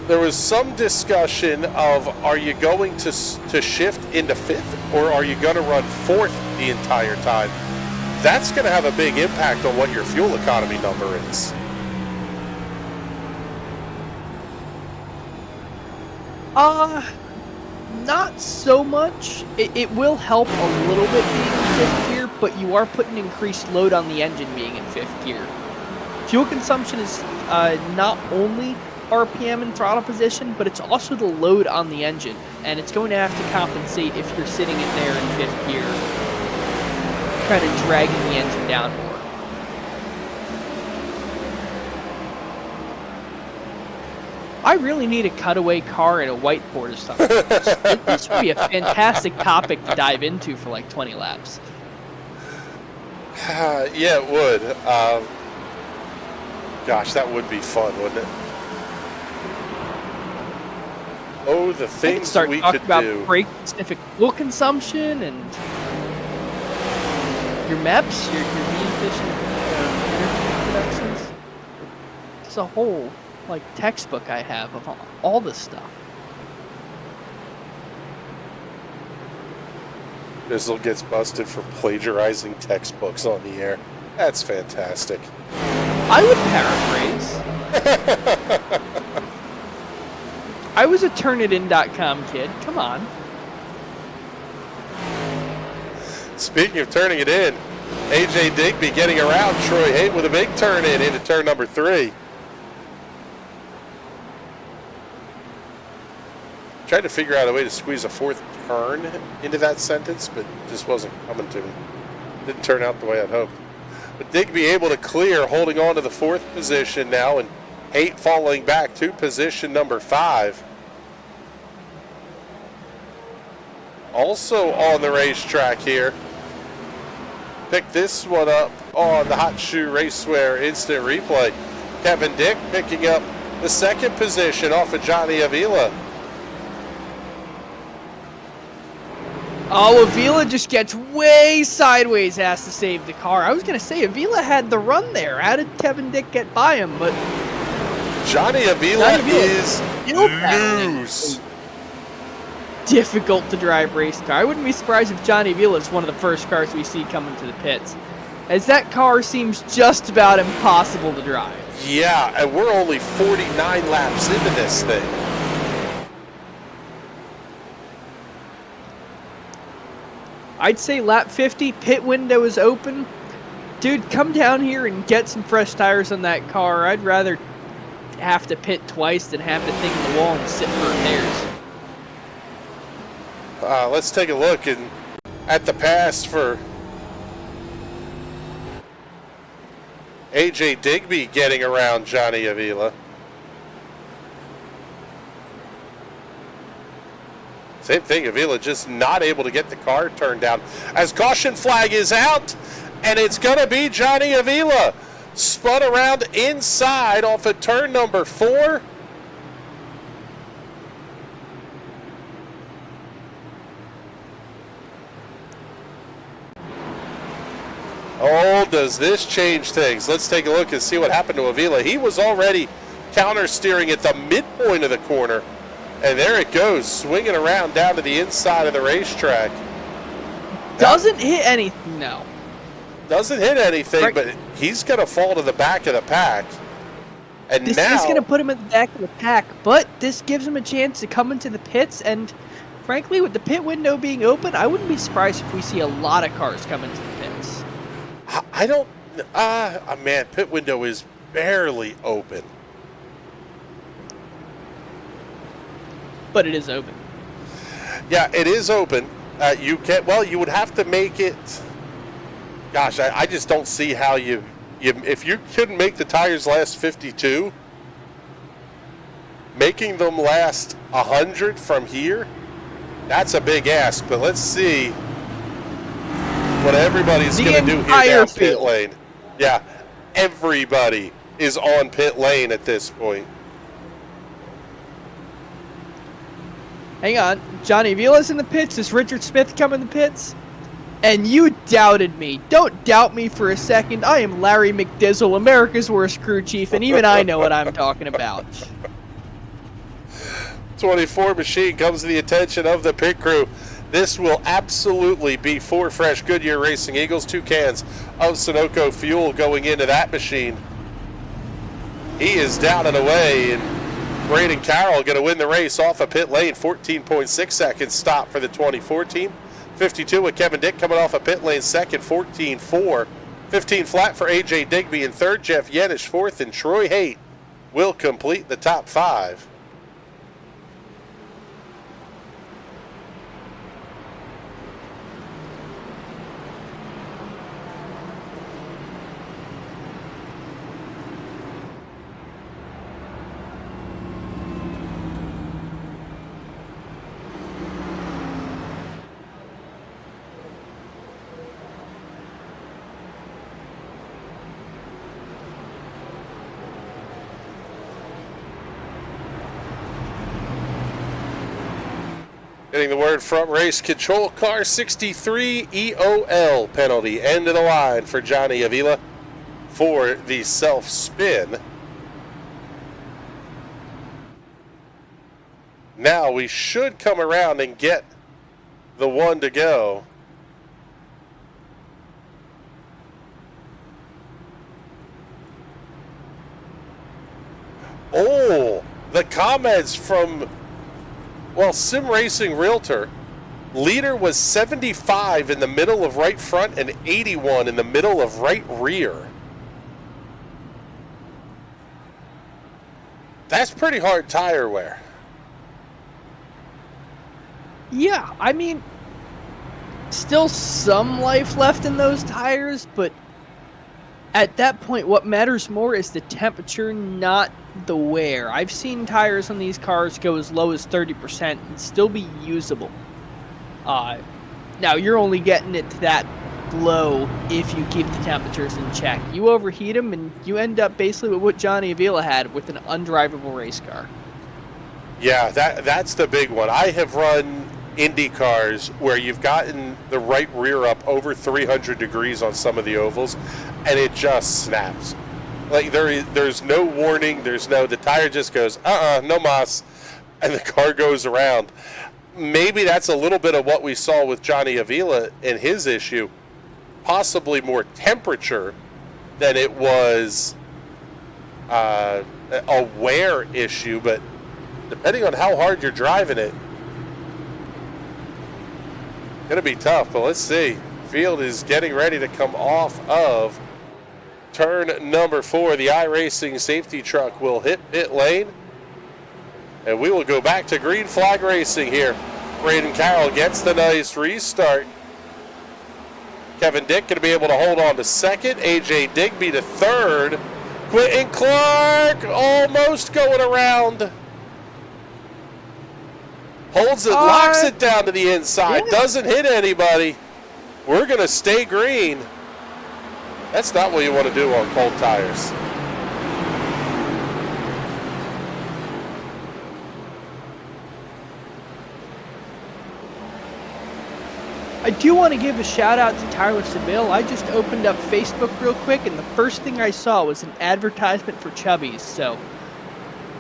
There was some discussion of, are you going to shift into 5th, or are you going to run 4th the entire time? That's going to have a big impact on what your fuel economy number is. Not so much. It will help a little bit being in 5th gear, but you are putting increased load on the engine being in 5th gear. Fuel consumption is not only RPM and throttle position, but it's also the load on the engine, and it's going to have to compensate if you're sitting it there in 5th gear, kind of dragging the engine down more. I really need a cutaway car and a whiteboard or something. This would be a fantastic topic to dive into for like 20 laps. Yeah, it would. Gosh, that would be fun, wouldn't it? Oh, the things we could about do. brake-specific fuel consumption and your MEPs, your mean efficient energy productions. It's a whole textbook I have of all this stuff. Bizzle gets busted for plagiarizing textbooks on the air. That's fantastic. I would paraphrase. I was a Turnitin.com kid. Come on. Speaking of turning it in, AJ Digby getting around Troy Haight with a big turn in into turn number 3. Tried to figure out a way to squeeze a 4th turn into that sentence, but just wasn't coming to me. Didn't turn out the way I'd hoped. But Digby able to clear, holding on to the 4th position now, and Haight falling back to position number 5. Also on the racetrack here. Pick this one up on the Hot Shoe Racewear Instant Replay. Kevin Dick picking up the 2nd position off of Johnny Avila. Oh, Avila just gets way sideways, has to save the car. I was going to say, Avila had the run there. How did Kevin Dick get by him? But Johnny Avila is loose. Difficult to drive race car. I wouldn't be surprised if Johnny Avila is one of the first cars we see coming to the pits, as that car seems just about impossible to drive. Yeah, and we're only 49 laps into this thing. I'd say lap 50, pit window is open. Dude, come down here and get some fresh tires on that car. I'd rather have to pit twice than have the thing in the wall and sit for repairs. Let's take a look at the pass for AJ Digby getting around Johnny Avila. Same thing, Avila just not able to get the car turned down. As caution flag is out, and it's going to be Johnny Avila. Spun around inside off of turn number 4. Oh, does this change things? Let's take a look and see what happened to Avila. He was already counter steering at the midpoint of the corner. And there it goes, swinging around down to the inside of the racetrack. Doesn't hit anything, no. Doesn't hit anything, Right. but he's going to fall to the back of the pack. And This now, is going to put him at the back of the pack, but this gives him a chance to come into the pits, and frankly, with the pit window being open, I wouldn't be surprised if we see a lot of cars come into the pits. I don't, man, pit window is barely open. But it is open. Yeah, it is open. You can, well, you would have to make it, gosh, I just don't see how you, if you couldn't make the tires last 52, making them last 100 from here, that's a big ask. But let's see what everybody's going to do here down pit lane. Yeah, everybody is on pit lane at this point. Hang on. Johnny Vila's in the pits. Does Richard Smith come in the pits? And you doubted me. Don't doubt me for a second. I am Larry McDizzle, America's worst crew chief, and even I know what I'm talking about. 24 machine comes to the attention of the pit crew. This will absolutely be 4 fresh Goodyear Racing Eagles, 2 cans of Sunoco fuel going into that machine. He is down and away, and Braden Carroll going to win the race off of pit lane. 14.6 seconds stop for the 24 team. 52 with Kevin Dick coming off of pit lane second, 14.4. 15 flat for A.J. Digby in third. Jeff Yenish fourth, and Troy Haight will complete the top 5. Getting the word from race control, car 63 EOL penalty. End of the line for Johnny Avila for the self-spin. Now we should come around and get the one to go. Oh, the comments from, well, Sim Racing Realtor. Leader was 75 in the middle of right front and 81 in the middle of right rear. That's pretty hard tire wear. Yeah, I mean, still some life left in those tires, but at that point, what matters more is the temperature, not the wear. I've seen tires on these cars go as low as 30% and still be usable. Now, you're only getting it to that low if you keep the temperatures in check. You overheat them, and you end up basically with what Johnny Avila had with an undrivable race car. Yeah, that's the big one. I have run Indy cars where you've gotten the right rear up over 300 degrees on some of the ovals, and it just snaps. Like there's no warning. The tire just goes, no mas, and the car goes around. Maybe that's a little bit of what we saw with Johnny Avila in his issue. Possibly more temperature than it was a wear issue, but depending on how hard you're driving it, gonna be tough. But let's see. Field is getting ready to come off of turn number 4. The iRacing safety truck will hit pit lane, and we will go back to green flag racing here. Braden Carroll gets the nice restart. Kevin Dick going to be able to hold on to second. A.J. Digby to third. Quentin Clark almost going around. Holds it, locks it down to the inside. Yeah. Doesn't hit anybody. We're going to stay green. That's not what you want to do on cold tires. I do want to give a shout out to Tyler Seville. I just opened up Facebook real quick, and the first thing I saw was an advertisement for Chubbies. So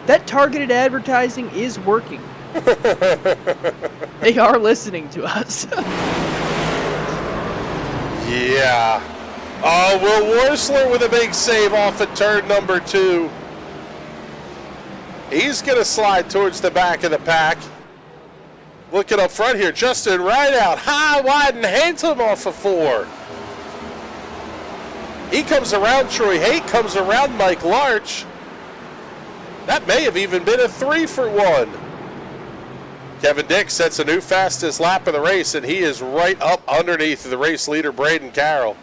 that targeted advertising is working. They are listening to us. Yeah. Oh, Will Worsler with a big save off of turn number 2. He's going to slide towards the back of the pack. Looking up front here, Justin Rideout, high, wide, and handsome off of 4. He comes around Troy Haight, comes around Mike Larch. That may have even been a 3 for 1. Kevin Dick sets a new fastest lap of the race, and he is right up underneath the race leader, Braden Carroll.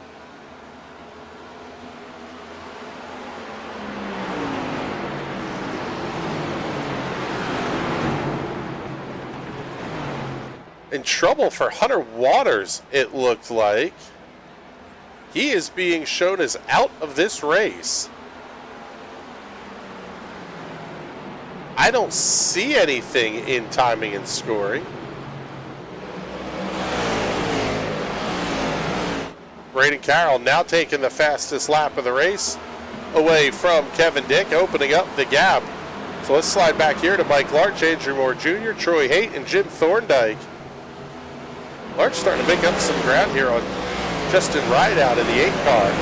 In trouble for Hunter Waters, it looked like. He is being shown as out of this race. I don't see anything in timing and scoring. Braden Carroll now taking the fastest lap of the race away from Kevin Dick, opening up the gap. So let's slide back here to Mike Larch, Andrew Moore Jr., Troy Haight, and Jim Thorndike. Larch starting to pick up some ground here on Justin Rideout in the 8 car.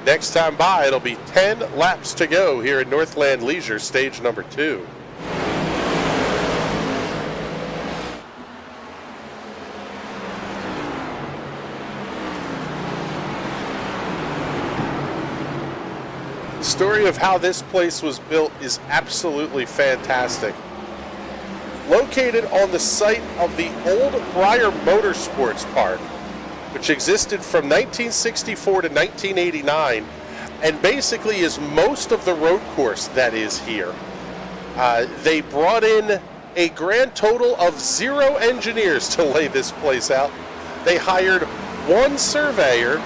Next time by, it'll be 10 laps to go here at Northland Leisure, stage number 2. The story of how this place was built is absolutely fantastic. Located on the site of the old Briar Motorsports Park, which existed from 1964 to 1989, and basically is most of the road course that is here. They brought in a grand total of 0 engineers to lay this place out. They hired 1 surveyor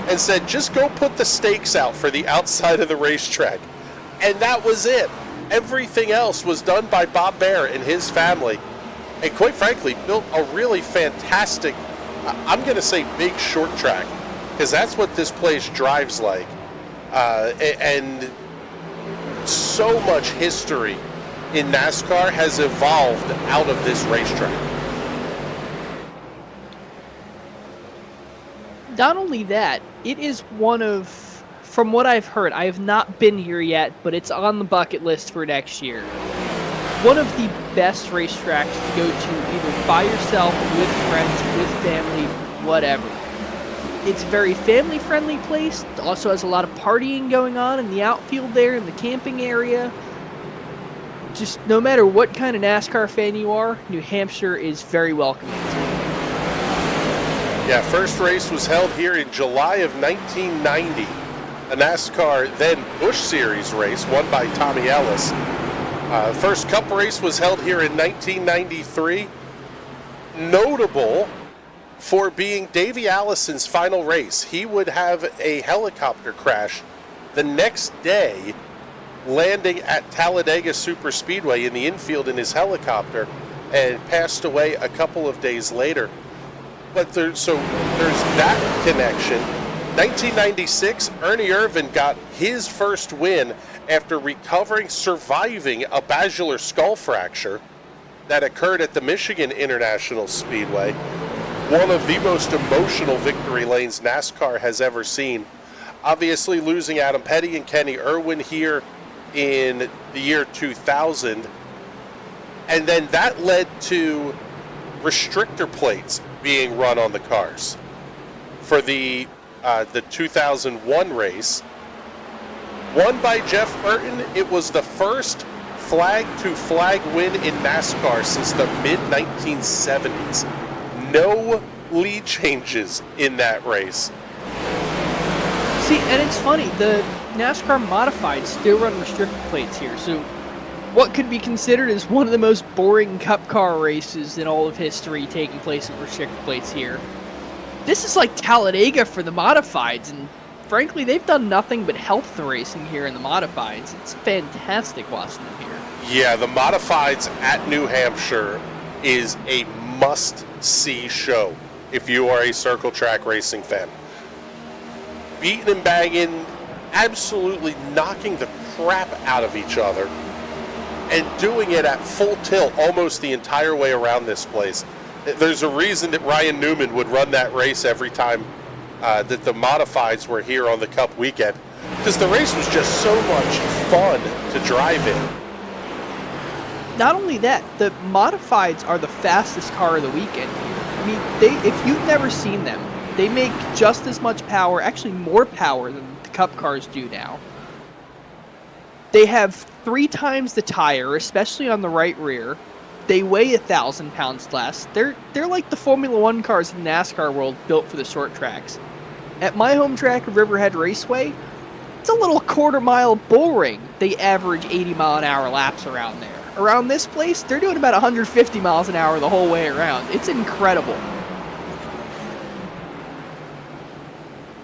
and said, just go put the stakes out for the outside of the racetrack. And that was it. Everything else was done by Bob Bear and his family. And quite frankly, built a really fantastic, I'm going to say big short track, because that's what this place drives like. And so much history in NASCAR has evolved out of this racetrack. Not only that, it is one of, from what I've heard, I have not been here yet, but it's on the bucket list for next year. One of the best racetracks to go to, either by yourself, with friends, with family, whatever. It's a very family-friendly place. It also has a lot of partying going on in the outfield there, in the camping area. Just no matter what kind of NASCAR fan you are, New Hampshire is very welcoming. Yeah, first race was held here in July of 1990. A NASCAR then Busch Series race won by Tommy Ellis. First Cup race was held here in 1993. Notable for being Davey Allison's final race. He would have a helicopter crash the next day, landing at Talladega Superspeedway in the infield in his helicopter, and passed away a couple of days later. But there's that connection. 1996, Ernie Irvin got his first win after surviving a basilar skull fracture that occurred at the Michigan International Speedway. One of the most emotional victory lanes NASCAR has ever seen. Obviously losing Adam Petty and Kenny Irwin here in the year 2000. And then that led to restrictor plates being run on the cars. For the 2001 race, won by Jeff Burton, it was the first flag-to-flag win in NASCAR since the mid-1970s. No lead changes in that race. See, and it's funny, the NASCAR Modified still run restrictor plates here, so what could be considered as one of the most boring Cup car races in all of history taking place in restrictor plates here. This is like Talladega for the Modifieds, and frankly, they've done nothing but help the racing here in the Modifieds. It's fantastic watching them here. Yeah, the Modifieds at New Hampshire is a must-see show if you are a circle track racing fan. Beating and banging, absolutely knocking the crap out of each other and doing it at full tilt almost the entire way around this place. There's a reason that Ryan Newman would run that race every time that the modifieds were here on the Cup weekend, because the race was just so much fun to drive in. Not only that, the modifieds are the fastest car of the weekend here. I mean, if you've never seen them, they make just as much power, actually more power than the Cup cars do now. They have 3 times the tire, especially on the right rear. They weigh 1,000 pounds less. They're like the Formula One cars in the NASCAR world, built for the short tracks. At my home track of Riverhead Raceway, it's a little quarter-mile bull ring. They average 80-mile-an-hour laps around there. Around this place, they're doing about 150 miles an hour the whole way around. It's incredible.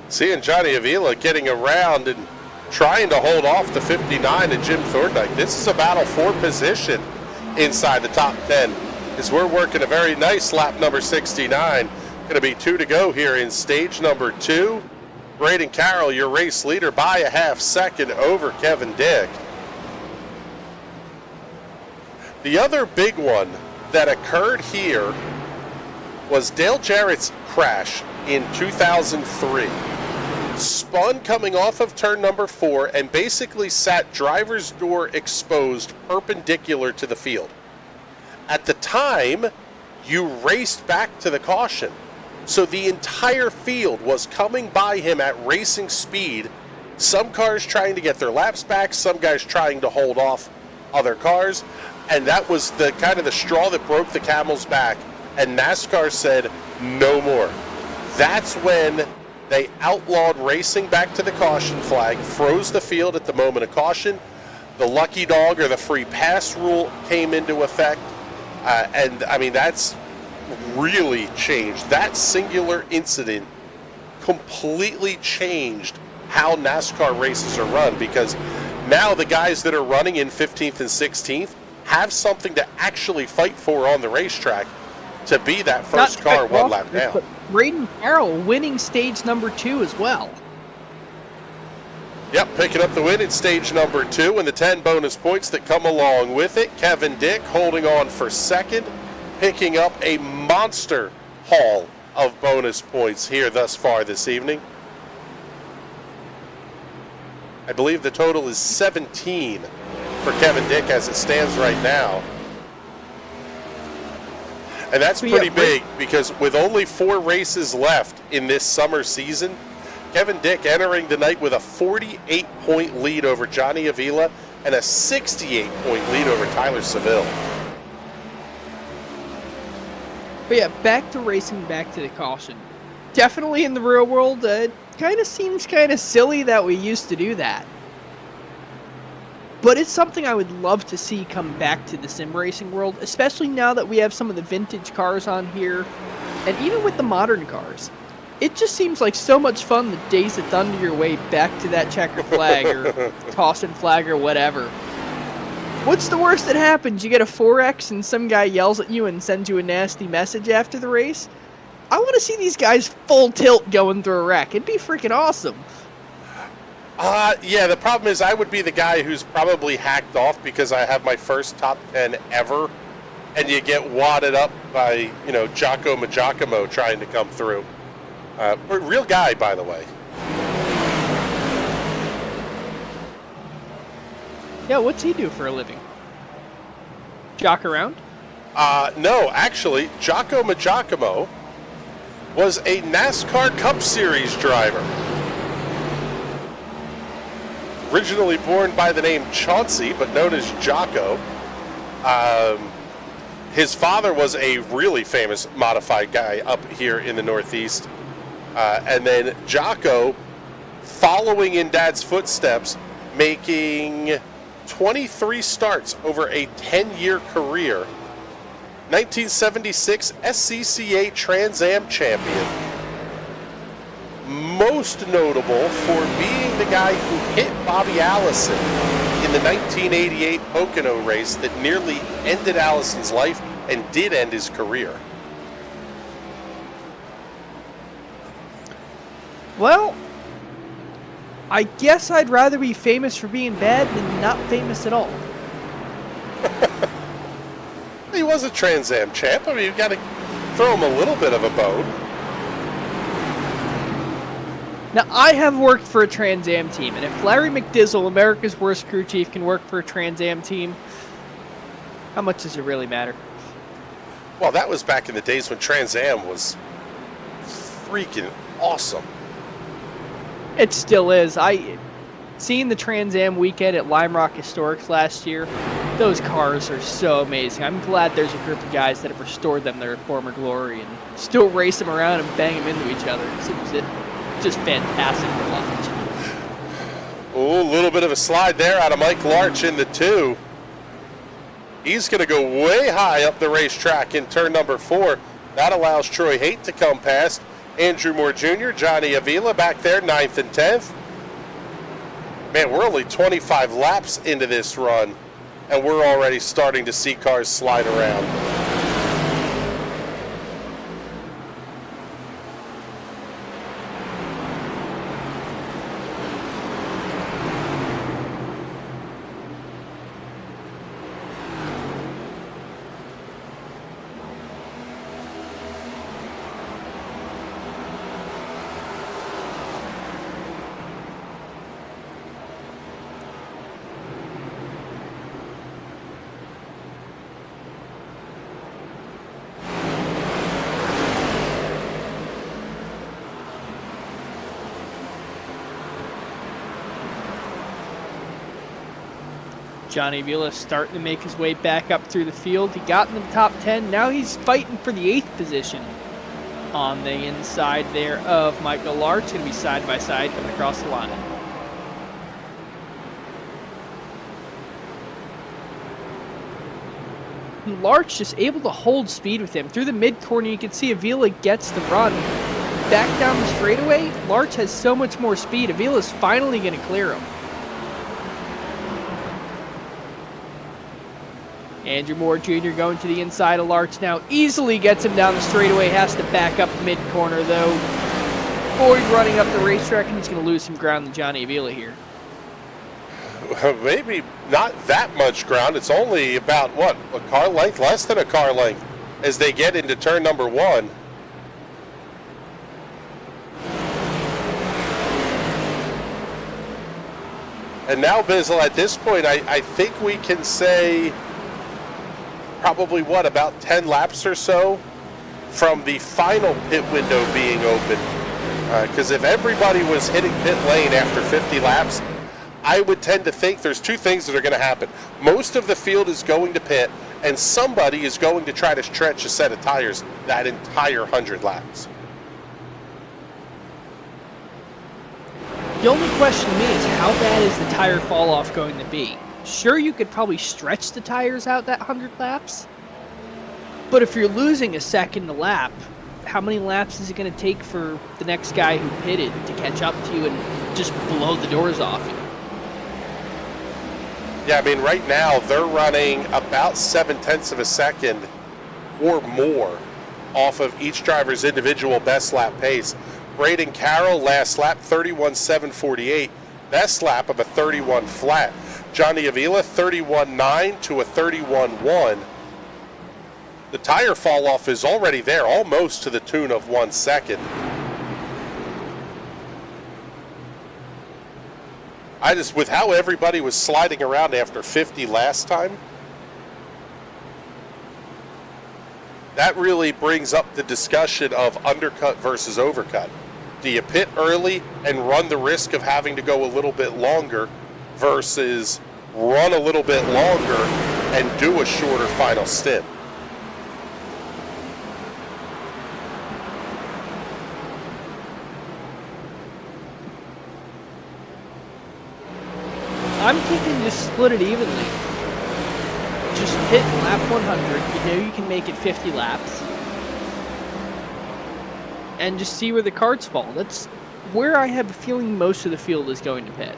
Seeing Johnny Avila getting around and trying to hold off the 59 and Jim Thorndike. This is a battle for position inside the top 10 as we're working a very nice lap number 69. Going to be 2 to go here in stage number 2. Braden Carroll, your race leader, by a half second over Kevin Dick. The other big one that occurred here was Dale Jarrett's crash in 2003. Spun coming off of turn number 4 and basically sat driver's door exposed perpendicular to the field. At the time, you raced back to the caution. So the entire field was coming by him at racing speed. Some cars trying to get their laps back, some guys trying to hold off other cars. And that was the kind of the straw that broke the camel's back. And NASCAR said, no more. That's when they outlawed racing back to the caution flag, froze the field at the moment of caution. The lucky dog or the free pass rule came into effect. And I mean, that's really changed. That singular incident completely changed how NASCAR races are run, because now the guys that are running in 15th and 16th have something to actually fight for on the racetrack to be that first car one lap down. But Braden Carroll winning stage number 2 as well. Yep, picking up the win in stage number 2 and the 10 bonus points that come along with it. Kevin Dick holding on for second, picking up a monster haul of bonus points here thus far this evening. I believe the total is 17 for Kevin Dick as it stands right now. And that's pretty big, because with only 4 races left in this summer season, Kevin Dick entering the night with a 48-point lead over Johnny Avila and a 68-point lead over Tyler Seville. But yeah, back to racing, back to the caution. Definitely in the real world, it kind of seems kind of silly that we used to do that. But it's something I would love to see come back to the sim racing world, especially now that we have some of the vintage cars on here, and even with the modern cars. It just seems like so much fun the days of thunder your way back to that checkered flag or caution flag or whatever. What's the worst that happens? You get a 4X and some guy yells at you and sends you a nasty message after the race? I want to see these guys full tilt going through a wreck. It'd be freaking awesome. Yeah, the problem is I would be the guy who's probably hacked off because I have my first top 10 ever, and you get wadded up by, Jocko Majakamo trying to come through. Real guy, by the way. Yeah, what's he do for a living? Jock around? No, actually, Jocko Majakamo was a NASCAR Cup Series driver. Originally born by the name Chauncey, but known as Jocko. His father was a really famous modified guy up here in the Northeast. And then Jocko, following in Dad's footsteps, making 23 starts over a 10-year career. 1976 SCCA Trans Am champion. Most notable for being the guy who hit Bobby Allison in the 1988 Pocono race that nearly ended Allison's life and did end his career. Well, I guess I'd rather be famous for being bad than not famous at all. He was a Trans Am champ. I mean, you've got to throw him a little bit of a bone. Now, I have worked for a Trans Am team, and if Larry McDizzle, America's worst crew chief, can work for a Trans Am team, how much does it really matter? Well, that was back in the days when Trans Am was freaking awesome. It still is. Seeing the Trans Am weekend at Lime Rock Historics last year, those cars are so amazing. I'm glad there's a group of guys that have restored them their former glory and still race them around and bang them into each other. It's just fantastic to watch. Oh, a little bit of a slide there out of Mike Larch in the 2. He's going to go way high up the racetrack in turn number 4. That allows Troy Haight to come past. Andrew Moore Jr., Johnny Avila back there, 9th and 10th. Man, we're only 25 laps into this run, and we're already starting to see cars slide around. Johnny Avila starting to make his way back up through the field. He got in the top 10. Now he's fighting for the 8th position on the inside there of Michael Larch. Going to be side by side coming across the line. Larch just able to hold speed with him. Through the mid-corner, you can see Avila gets the run. Back down the straightaway, Larch has so much more speed. Avila's finally going to clear him. Andrew Moore Jr. going to the inside of Larch now. Easily gets him down the straightaway. Has to back up mid-corner, though. Boyd running up the racetrack, and he's going to lose some ground to Johnny Avila here. Maybe not that much ground. It's only about, what, a car length? Less than a car length as they get into turn number 1. And now, Bizzle, at this point, I think we can say probably, what, about 10 laps or so from the final pit window being open. Because if everybody was hitting pit lane after 50 laps, I would tend to think there's two things that are going to happen. Most of the field is going to pit, and somebody is going to try to stretch a set of tires that entire 100 laps. The only question to me is how bad is the tire fall off going to be? Sure, you could probably stretch the tires out that 100 laps, but if you're losing a second a lap, how many laps is it going to take for the next guy who pitted to catch up to you and just blow the doors off you? Yeah, I mean, right now they're running about 0.7 of a second or more off of each driver's individual best lap pace. Braden Carroll, last lap, 31.748. Best lap of a 31 flat. Johnny Avila, 31.9 to a 31.1. The tire fall off is already there, almost to the tune of 1 second. With how everybody was sliding around after 50 last time, that really brings up the discussion of undercut versus overcut. Do you pit early and run the risk of having to go a little bit longer versus run a little bit longer and do a shorter final stint? I'm thinking just split it evenly. Just hit lap 100. You know you can make it 50 laps. And just see where the cards fall. That's where I have a feeling most of the field is going to pit.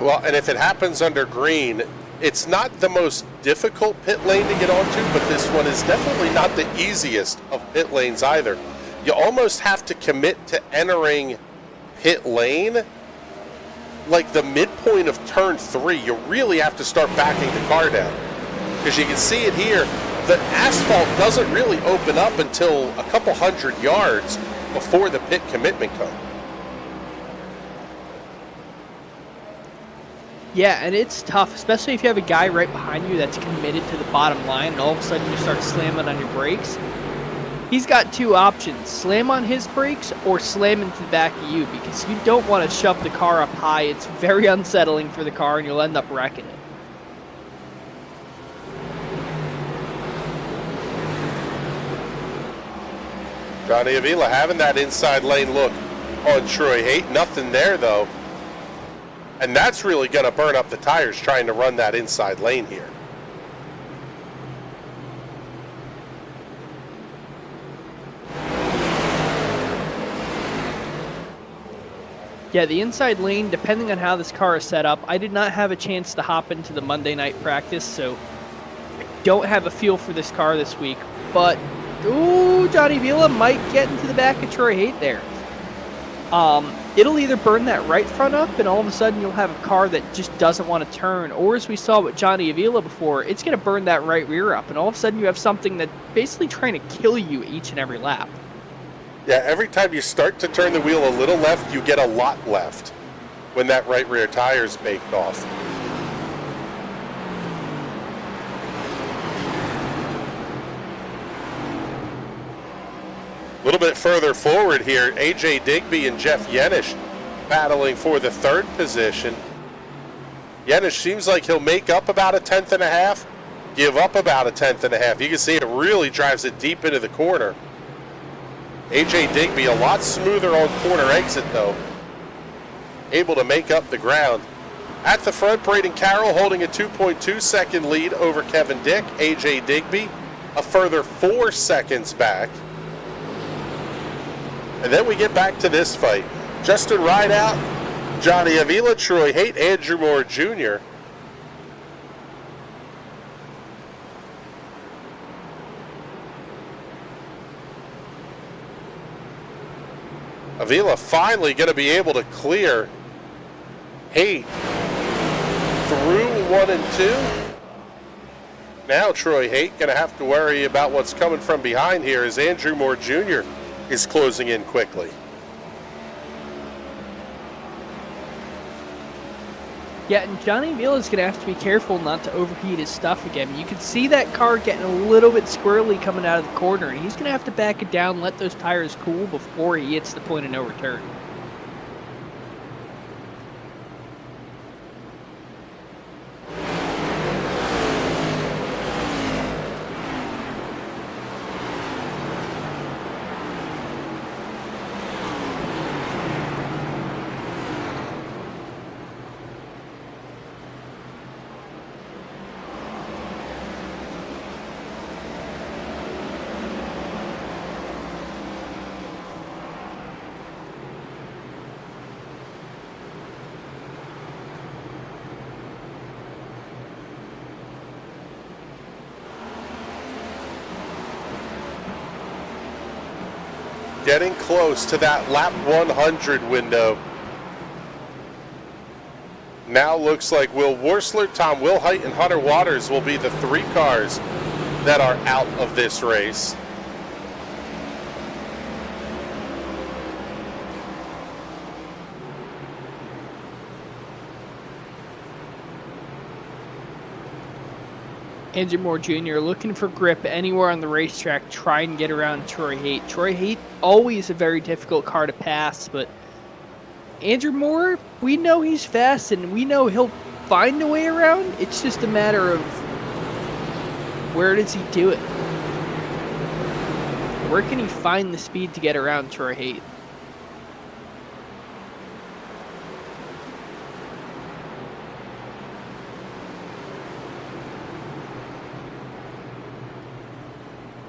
Well, and if it happens under green, it's not the most difficult pit lane to get onto, but this one is definitely not the easiest of pit lanes either. You almost have to commit to entering pit lane like the midpoint of turn 3, you really have to start backing the car down. Because you can see it here, the asphalt doesn't really open up until a couple hundred yards before the pit commitment cone. Yeah, and it's tough, especially if you have a guy right behind you that's committed to the bottom line, and all of a sudden you start slamming on your brakes. He's got two options: slam on his brakes or slam into the back of you, because you don't want to shove the car up high. It's very unsettling for the car, and you'll end up wrecking it. Johnny Avila having that inside lane look on Troy Haight. Nothing there, though. And that's really going to burn up the tires trying to run that inside lane here. Yeah, the inside lane, depending on how this car is set up, I did not have a chance to hop into the Monday night practice, so I don't have a feel for this car this week. But, ooh, Johnny Vila might get into the back of Troy Haight there. It'll either burn that right front up, and all of a sudden you'll have a car that just doesn't want to turn, or as we saw with Johnny Avila before, it's going to burn that right rear up, and all of a sudden you have something that's basically trying to kill you each and every lap. Yeah, every time you start to turn the wheel a little left, you get a lot left when that right rear tire is baked off. A little bit further forward here, AJ Digby and Jeff Yenish battling for the third position. Yenish seems like he'll make up about a tenth and a half, give up about a tenth and a half. You can see it really drives it deep into the corner. AJ Digby a lot smoother on corner exit though, able to make up the ground. At the front, Braden Carroll holding a 2.2 second lead over Kevin Dick. AJ Digby a further 4 seconds back. And then we get back to this fight. Justin Rideout, Johnny Avila, Troy Haight, Andrew Moore Jr. Avila finally going to be able to clear Haight through 1 and 2. Now Troy Haight going to have to worry about what's coming from behind here as Andrew Moore Jr. is closing in quickly. Yeah, and Johnny Vila is going to have to be careful not to overheat his stuff again. You can see that car getting a little bit squirrely coming out of the corner, and he's going to have to back it down, let those tires cool before he hits the point of no return. Getting close to that lap 100 window. Now looks like Will Worsler, Tom Wilhite, and Hunter Waters will be the 3 cars that are out of this race. Andrew Moore Jr. looking for grip anywhere on the racetrack, try and get around Troy Haight. Troy Haight, always a very difficult car to pass, but Andrew Moore, we know he's fast and we know he'll find a way around. It's just a matter of where does he do it? Where can he find the speed to get around Troy Haight?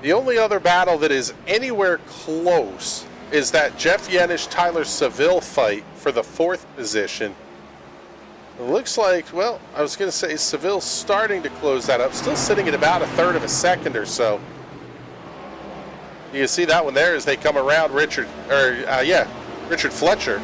The only other battle that is anywhere close is that Jeff Yenish-Tyler Seville fight for the 4th position. It looks like, well, I was going to say Seville's starting to close that up, still sitting at about a third of a second or so. You can see that one there as they come around Richard Fletcher.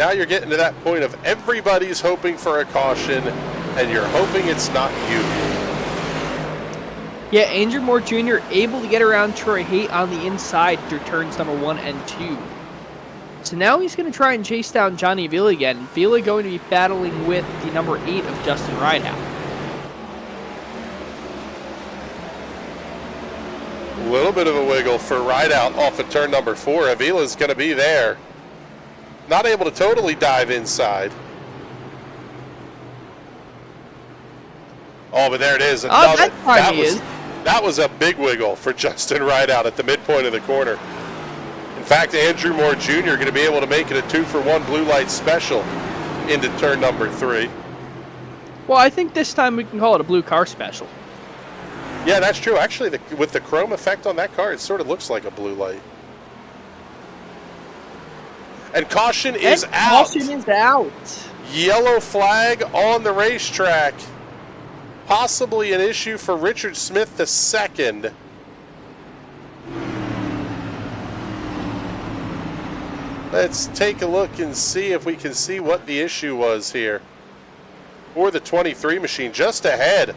now you're getting to that point of everybody's hoping for a caution, and you're hoping it's not you. Yeah, Andrew Moore Jr. able to get around Troy Haight on the inside through turns number 1 and 2. So now he's going to try and chase down Johnny Villa again. Villa going to be battling with the number 8 of Justin Rideout. A little bit of a wiggle for Rideout off of turn number 4. Avila's going to be there. Not able to totally dive inside. Oh, but there it is. That was a big wiggle for Justin Rideout at the midpoint of the corner. In fact, Andrew Moore Jr. going to be able to make it a 2-for-1 blue light special into turn number 3. Well, I think this time we can call it a blue car special. Yeah, that's true. Actually, with the chrome effect on that car, it sort of looks like a blue light. And caution is out. Caution is out. Yellow flag on the racetrack. Possibly an issue for Richard Smith II. Let's take a look and see if we can see what the issue was here. For the 23 machine, just ahead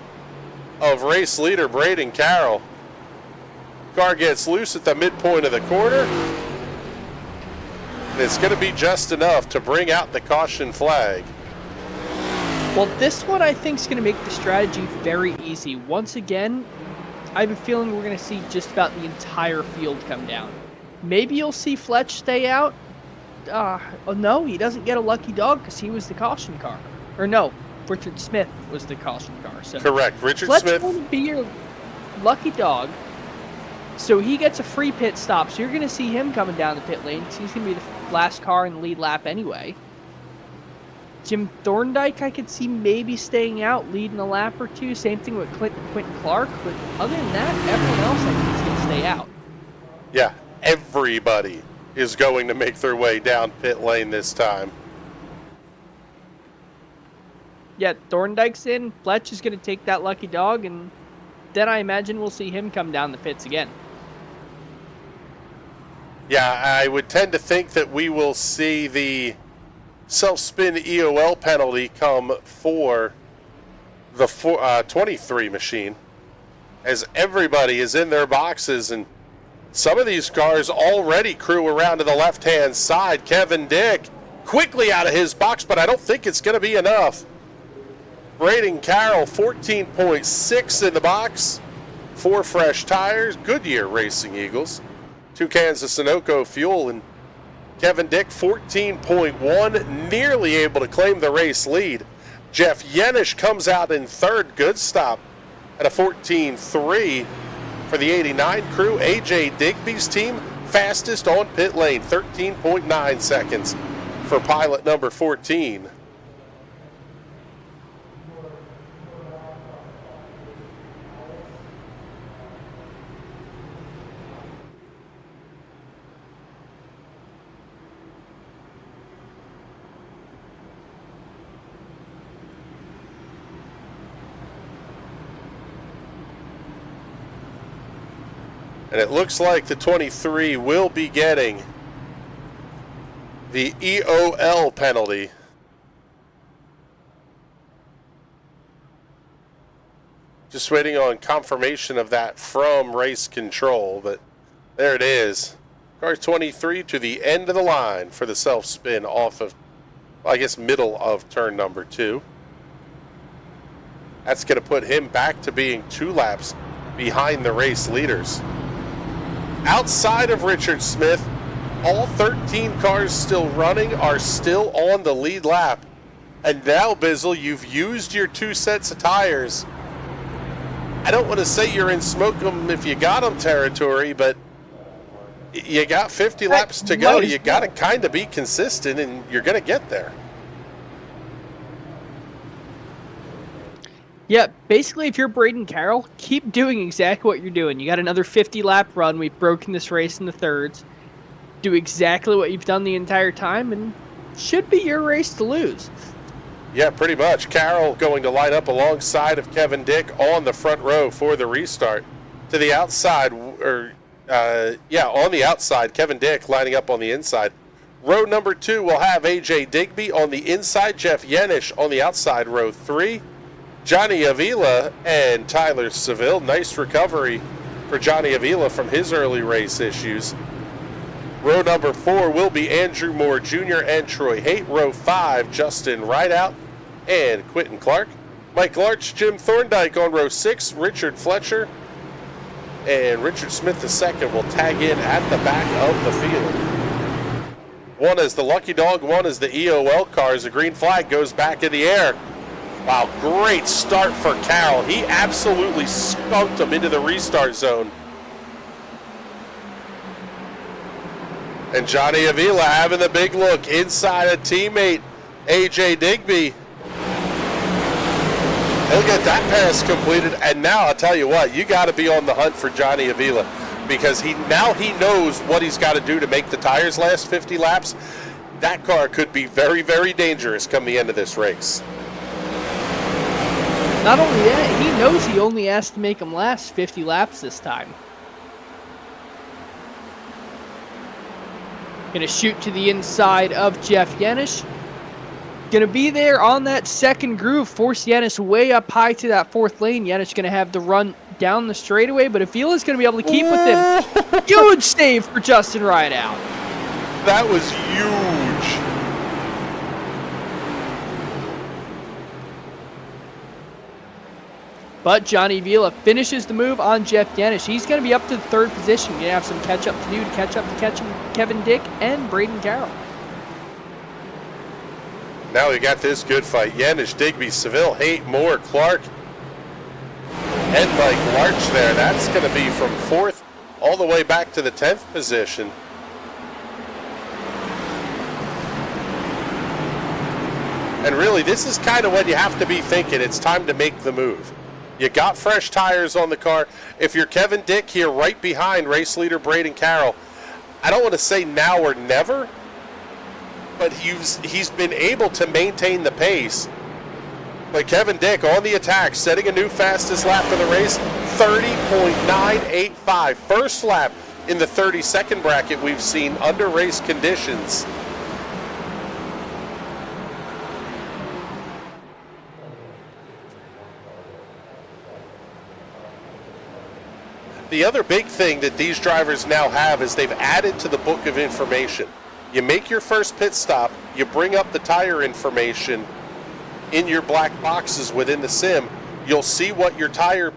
of race leader Braden Carroll. Car gets loose at the midpoint of the corner. And it's going to be just enough to bring out the caution flag. Well, this one I think is going to make the strategy very easy. Once again, I have a feeling we're going to see just about the entire field come down. Maybe you'll see Fletch stay out. Oh no, he doesn't get a lucky dog because he was the caution car. Or no, Richard Smith was the caution car. So correct, Richard Fletch Smith. Fletch will be your lucky dog. So he gets a free pit stop. So you're going to see him coming down the pit lane because he's going to be the last car in the lead lap anyway. Jim Thorndike, I could see maybe staying out, leading a lap or two. Same thing with Quentin Clark. But other than that, everyone else I think is going to stay out. Yeah, everybody is going to make their way down pit lane this time. Yeah, Thorndike's in. Fletch is going to take that lucky dog, and then I imagine we'll see him come down the pits again. Yeah, I would tend to think that we will see the self-spin EOL penalty come for the 23 machine, as everybody is in their boxes, and some of these cars already crew around to the left-hand side. Kevin Dick quickly out of his box, but I don't think it's going to be enough. Braden Carroll, 14.6 in the box, 4 fresh tires, Goodyear Racing Eagles, 2 cans of Sunoco fuel, and Kevin Dick, 14.1, nearly able to claim the race lead. Jeff Yenish comes out in third, good stop at a 14.3 for the 89 crew. AJ Digby's team, fastest on pit lane, 13.9 seconds for pilot number 14. And it looks like the 23 will be getting the EOL penalty. Just waiting on confirmation of that from race control, but there it is. Car 23 to the end of the line for the self-spin off of, well, I guess, middle of turn number 2. That's going to put him back to being 2 laps behind the race leaders. Outside of Richard Smith, all 13 cars still running are still on the lead lap. And now, Bizzle, you've used your 2 sets of tires. I don't want to say you're in smoke 'em if you got 'em territory, but you got 50 laps to go. You got to kind of be consistent, and you're going to get there. Yeah, basically, if you're Braden Carroll, keep doing exactly what you're doing. You got another 50-lap run. We've broken this race in the thirds. Do exactly what you've done the entire time, and should be your race to lose. Yeah, pretty much. Carroll going to line up alongside of Kevin Dick on the front row for the restart. To the outside, on the outside, Kevin Dick lining up on the inside. Row number 2 will have A.J. Digby on the inside, Jeff Yenish on the outside. Row 3, Johnny Avila and Tyler Seville. Nice recovery for Johnny Avila from his early race issues. Row number 4 will be Andrew Moore Jr. and Troy Haight. Row 5, Justin Rideout and Quentin Clark. Mike Larch, Jim Thorndike on row 6. Richard Fletcher and Richard Smith II will tag in at the back of the field. One is the Lucky Dog, one is the EOL cars. The green flag goes back in the air. Wow, great start for Carroll. He absolutely skunked him into the restart zone. And Johnny Avila having the big look inside a teammate, A.J. Digby. He'll get that pass completed. And now I'll tell you what, you got to be on the hunt for Johnny Avila, because he knows what he's got to do to make the tires last 50 laps. That car could be very, very dangerous come the end of this race. Not only that, he knows he only has to make them last 50 laps this time. Gonna shoot to the inside of Jeff Yenish. Gonna be there on that second groove, force Yenish way up high to that fourth lane. Yenish gonna have the run down the straightaway, but Avila's gonna be able to keep with him. Huge save for Justin Rideout. That was huge. But Johnny Avila finishes the move on Jeff Yenish. He's going to be up to the third position. Going to have some catch-up to do to catch up to Kevin Dick and Braden Carroll. Now we got this good fight. Yenish, Digby, Seville, Haight, Moore, Clark, and Mike Larch there. That's going to be from 4th all the way back to the 10th position. And really, this is kind of when you have to be thinking it's time to make the move. You got fresh tires on the car. If you're Kevin Dick here right behind race leader Braden Carroll, I don't want to say now or never, but he's been able to maintain the pace. But Kevin Dick on the attack, setting a new fastest lap of the race, 30.985. First lap in the 30-second bracket we've seen under race conditions. The other big thing that these drivers now have is they've added to the book of information. You make your first pit stop, you bring up the tire information in your black boxes within the sim. You'll see what your tire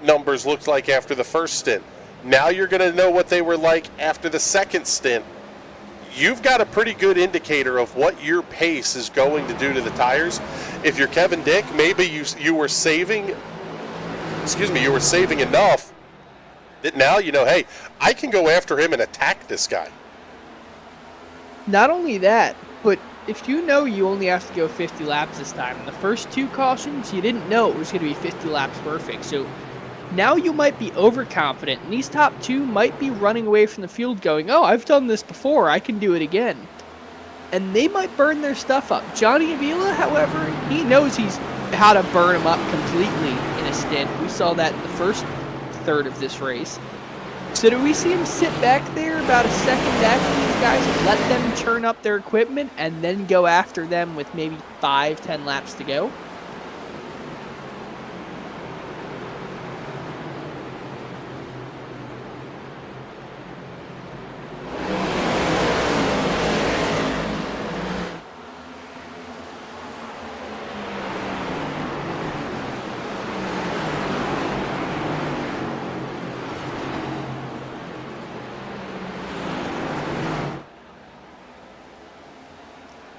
numbers looked like after the first stint. Now you're going to know what they were like after the second stint. You've got a pretty good indicator of what your pace is going to do to the tires. If you're Kevin Dick, maybe you were saving enough that now you know, hey, I can go after him and attack this guy. Not only that, but if you know you only have to go 50 laps this time, in the first two cautions, you didn't know it was going to be 50 laps perfect. So now you might be overconfident, and these top two might be running away from the field going, oh, I've done this before, I can do it again. And they might burn their stuff up. Johnny Avila, however, he knows how to burn them up completely in a stint. We saw that in the first third of this race. So do we see him sit back there about a second after these guys and let them turn up their equipment and then go after them with maybe 5-10 laps to go?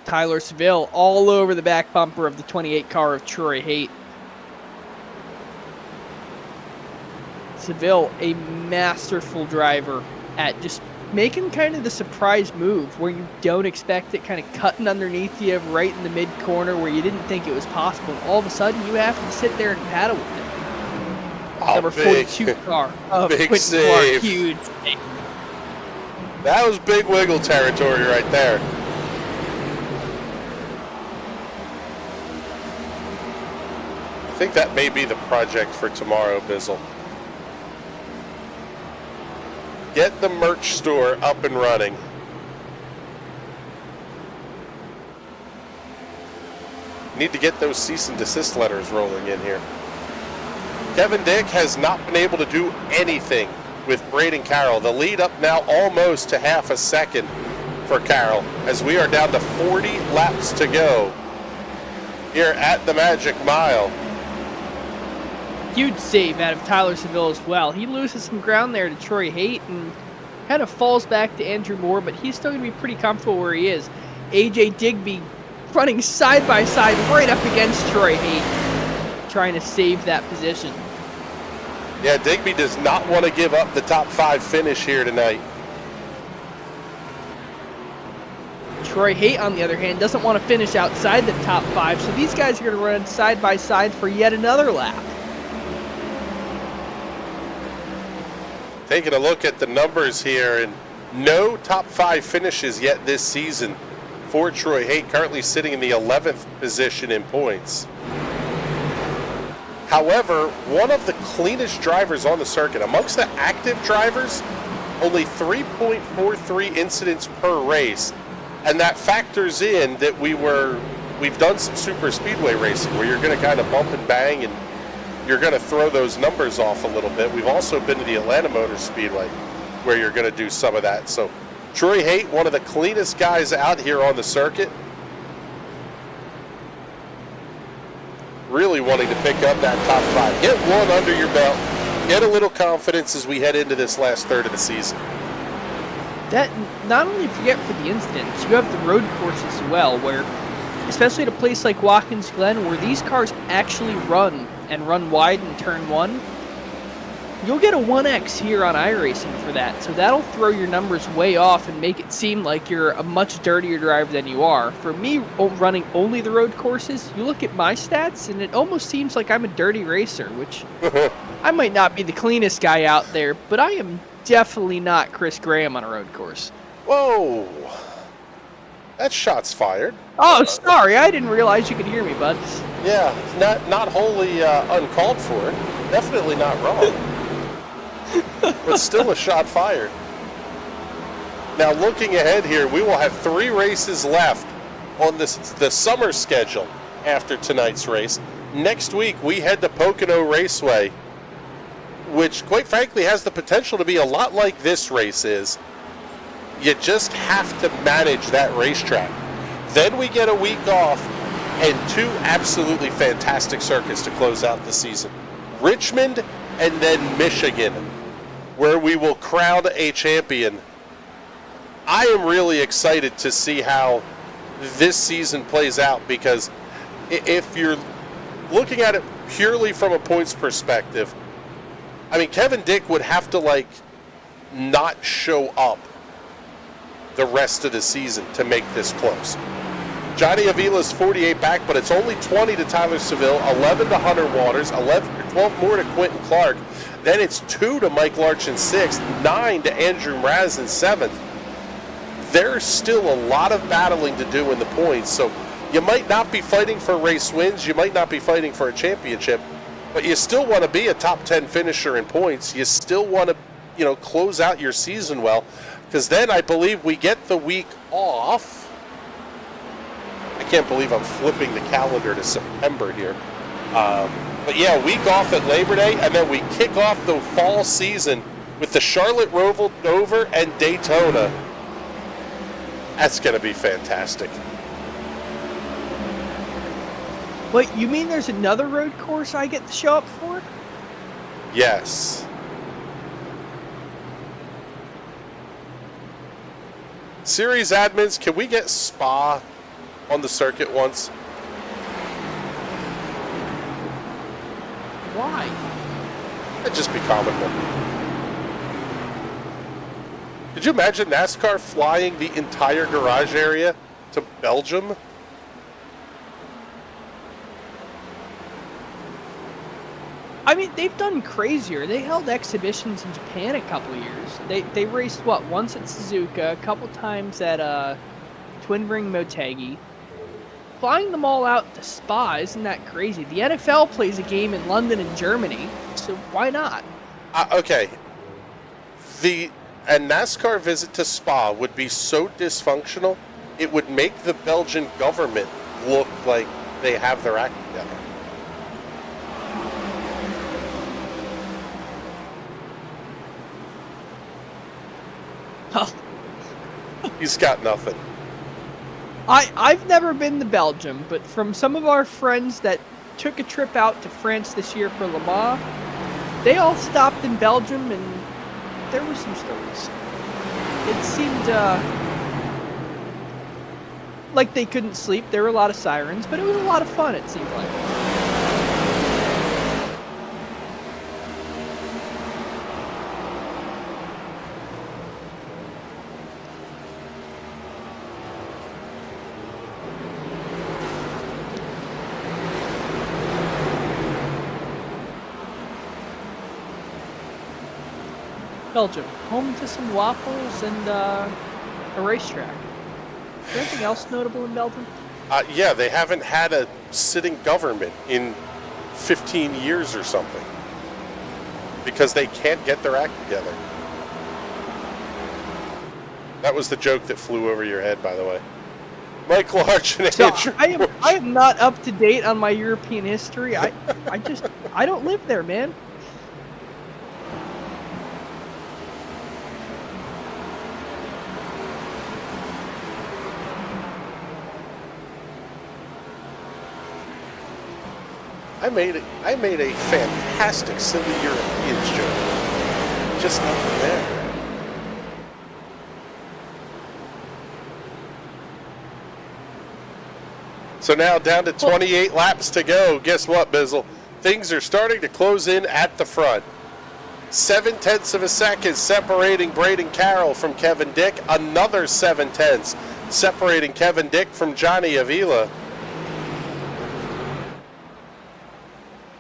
Tyler Seville all over the back bumper of the 28 car of Troy Haight. Seville, a masterful driver at just making kind of the surprise move where you don't expect it, kind of cutting underneath you right in the mid corner where you didn't think it was possible. And all of a sudden you have to sit there and paddle with it. Oh, Number 42 car of big Quentin Clark, save. huge save. That was big wiggle territory right there. I think that may be the project for tomorrow, Bizzle. Get the merch store up and running. Need to get those cease and desist letters rolling in here. Kevin Dick has not been able to do anything with Braden Carroll. The lead up now almost to half a second for Carroll as we are down to 40 laps to go here at the Magic Mile. Huge save out of Tyler Seville as well. He loses some ground there to Troy Haight and kind of falls back to Andrew Moore, but he's still going to be pretty comfortable where he is. AJ Digby running side by side right up against Troy Haight, trying to save that position. Yeah, Digby does not want to give up the top 5 finish here tonight. Troy Haight, on the other hand, doesn't want to finish outside the top 5, so these guys are going to run side by side for yet another lap. Taking a look at the numbers here, and no top 5 finishes yet this season for Troy Haight, currently sitting in the 11th position in points. However, one of the cleanest drivers on the circuit. Amongst the active drivers, only 3.43 incidents per race. And that factors in that we've done some super speedway racing where you're going to kind of bump and bang and you're going to throw those numbers off a little bit. We've also been to the Atlanta Motor Speedway where you're going to do some of that. So Troy Haight, one of the cleanest guys out here on the circuit, really wanting to pick up that top 5. Get one under your belt. Get a little confidence as we head into this last third of the season. That, not only forget for the incidents, you have the road course as well, where, especially at a place like Watkins Glen, where these cars actually run and run wide in turn 1, you'll get a 1X here on iRacing for that, so that'll throw your numbers way off and make it seem like you're a much dirtier driver than you are. For me, running only the road courses, you look at my stats, and it almost seems like I'm a dirty racer, which I might not be the cleanest guy out there, but I am definitely not Chris Graham on a road course. Whoa! That shot's fired. Oh, sorry, I didn't realize you could hear me, bud. Yeah, not wholly uncalled for. Definitely not wrong. But still a shot fired. Now looking ahead here, we will have 3 races left on the summer schedule after tonight's race. Next week we head to Pocono Raceway, which quite frankly has the potential to be a lot like this race is. You just have to manage that racetrack. Then we get a week off and 2 absolutely fantastic circuits to close out the season. Richmond and then Michigan, where we will crown a champion. I am really excited to see how this season plays out, because if you're looking at it purely from a points perspective, I mean, Kevin Dick would have to, not show up the rest of the season to make this close. Johnny Avila's 48 back, but it's only 20 to Tyler Seville, 11 to Hunter Waters, 12 more to Quentin Clark. Then it's 2 to Mike Larch in 6th, 9 to Andrew Mraz in 7th. There's still a lot of battling to do in the points, so you might not be fighting for race wins, you might not be fighting for a championship, but you still want to be a top 10 finisher in points. You still want to, close out your season well, because then I believe we get the week off. I can't believe I'm flipping the calendar to September here. But yeah, week off at Labor Day, and then we kick off the fall season with the Charlotte Rover and Daytona. That's going to be fantastic. Wait, you mean there's another road course I get to show up for? Yes. Series admins, can we get Spa on the circuit once? Why? That'd just be comical. Could you imagine NASCAR flying the entire garage area to Belgium? I mean, they've done crazier. They held exhibitions in Japan a couple of years. They raced, once at Suzuka, a couple times at Twin Ring Motegi. Flying them all out to Spa, isn't that crazy? The NFL plays a game in London and Germany, so why not? Okay. A NASCAR visit to Spa would be so dysfunctional, it would make the Belgian government look like they have their act together. He's got nothing. I've never been to Belgium, but from some of our friends that took a trip out to France this year for Le Mans, they all stopped in Belgium, and there were some stories. It seemed like they couldn't sleep. There were a lot of sirens, but it was a lot of fun, it seemed like. Belgium, home to some waffles and a racetrack. Is there anything else notable in Belgium? Yeah, they haven't had a sitting government in 15 years or something because they can't get their act together. That was the joke that flew over your head, by the way. Mike Larch and Andrew. I am not up to date on my European history. I don't live there, man. I made a fantastic silly Europeans joke. Just nothing there. So now down to 28 laps to go. Guess what, Bizzle? Things are starting to close in at the front. 0.7 of a second separating Braden Carroll from Kevin Dick. Another 0.7 separating Kevin Dick from Johnny Avila.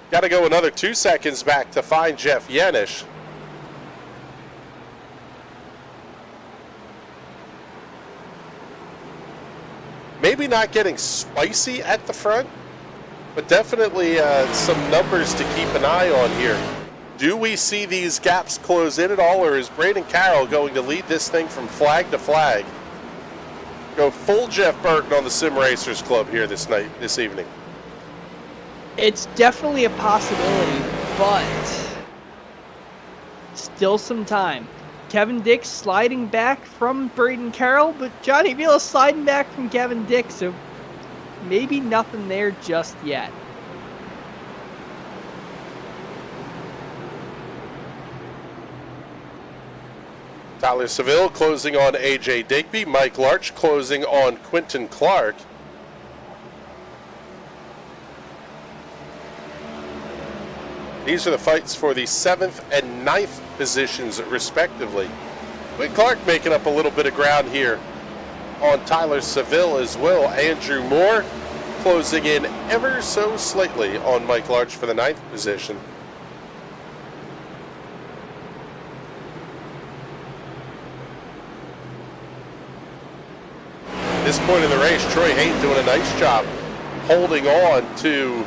Got to go another 2 seconds back to find Jeff Yenish. Maybe not getting spicy at the front, but definitely some numbers to keep an eye on here. Do we see these gaps close in at all, or is Braden Carroll going to lead this thing from flag to flag? Go full Jeff Burton on the Sim Racers Club here this evening. It's definitely a possibility, but still some time. Kevin Dick sliding back from Braden Carroll, but Johnny Avila sliding back from Kevin Dick, so maybe nothing there just yet. Tyler Seville closing on AJ Digby. Mike Larch closing on Quentin Clark. These are the fights for the 7th and 9th positions, respectively. Quentin Clark making up a little bit of ground here on Tyler Seville as well. Andrew Moore closing in ever so slightly on Mike Larch for the 9th position. At this point in the race, Troy Hayden doing a nice job holding on to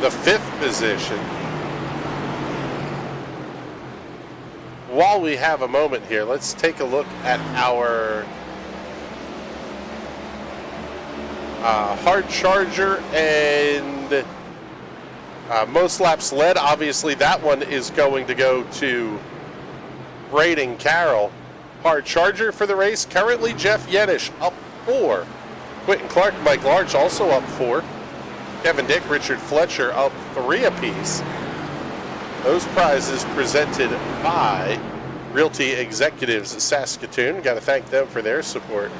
the 5th position. While we have a moment here, let's take a look at our hard charger and most laps led. Obviously, that one is going to go to Braden Carroll. Hard charger for the race. Currently, Jeff Yenish up 4. Quentin Clark, Mike Larch also up 4. Kevin Dick, Richard Fletcher up 3 apiece. Those prizes presented by Realty Executives Saskatoon. Got to thank them for their support.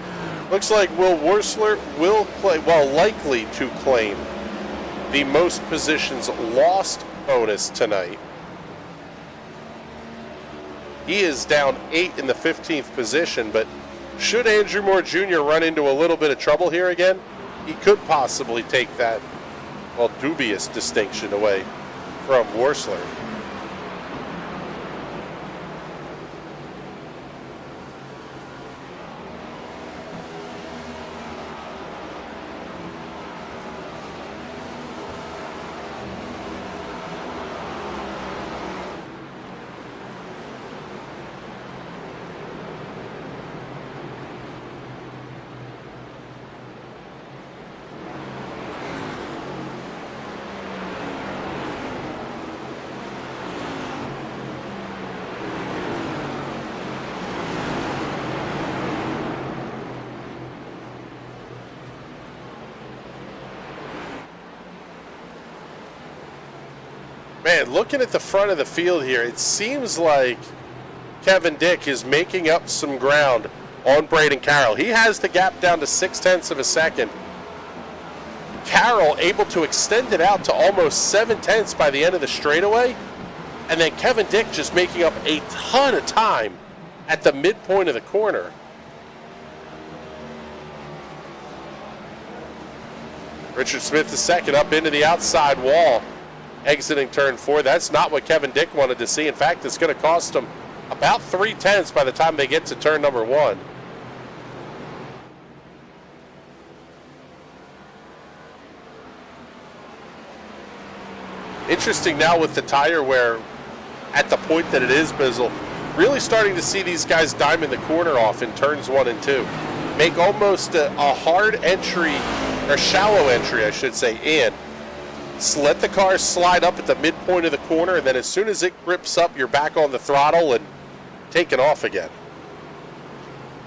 Looks like Will Worsler will play, likely to claim the most positions lost bonus tonight. He is down 8 in the 15th position, but should Andrew Moore Jr. run into a little bit of trouble here again, he could possibly take that, dubious distinction away from Worsler. Man, looking at the front of the field here, it seems like Kevin Dick is making up some ground on Braden Carroll. He has the gap down to 0.6 of a second. Carroll able to extend it out to almost 0.7 by the end of the straightaway. And then Kevin Dick just making up a ton of time at the midpoint of the corner. Richard Smith II up into the outside wall, exiting turn 4. That's not what Kevin Dick wanted to see. In fact, it's going to cost him about 0.3 by the time they get to turn number 1. Interesting now with the tire wear at the point that it is, Bizzle. Really starting to see these guys diamond the corner off in turns 1 and 2. Make almost a hard entry, or shallow entry, I should say, in. Let the car slide up at the midpoint of the corner, and then as soon as it grips up, you're back on the throttle and taking off again.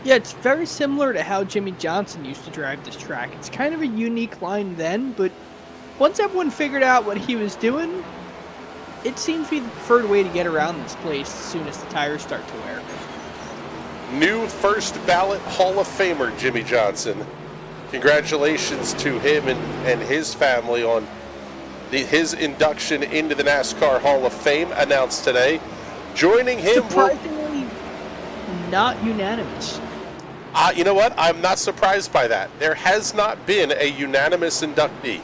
Yeah, it's very similar to how Jimmy Johnson used to drive this track. It's kind of a unique line then, but once everyone figured out what he was doing, it seems to be the preferred way to get around this place as soon as the tires start to wear. New first ballot Hall of Famer, Jimmy Johnson. Congratulations to him and his family on his induction into the NASCAR Hall of Fame announced today. Joining him... Surprisingly not unanimous. You know what? I'm not surprised by that. There has not been a unanimous inductee.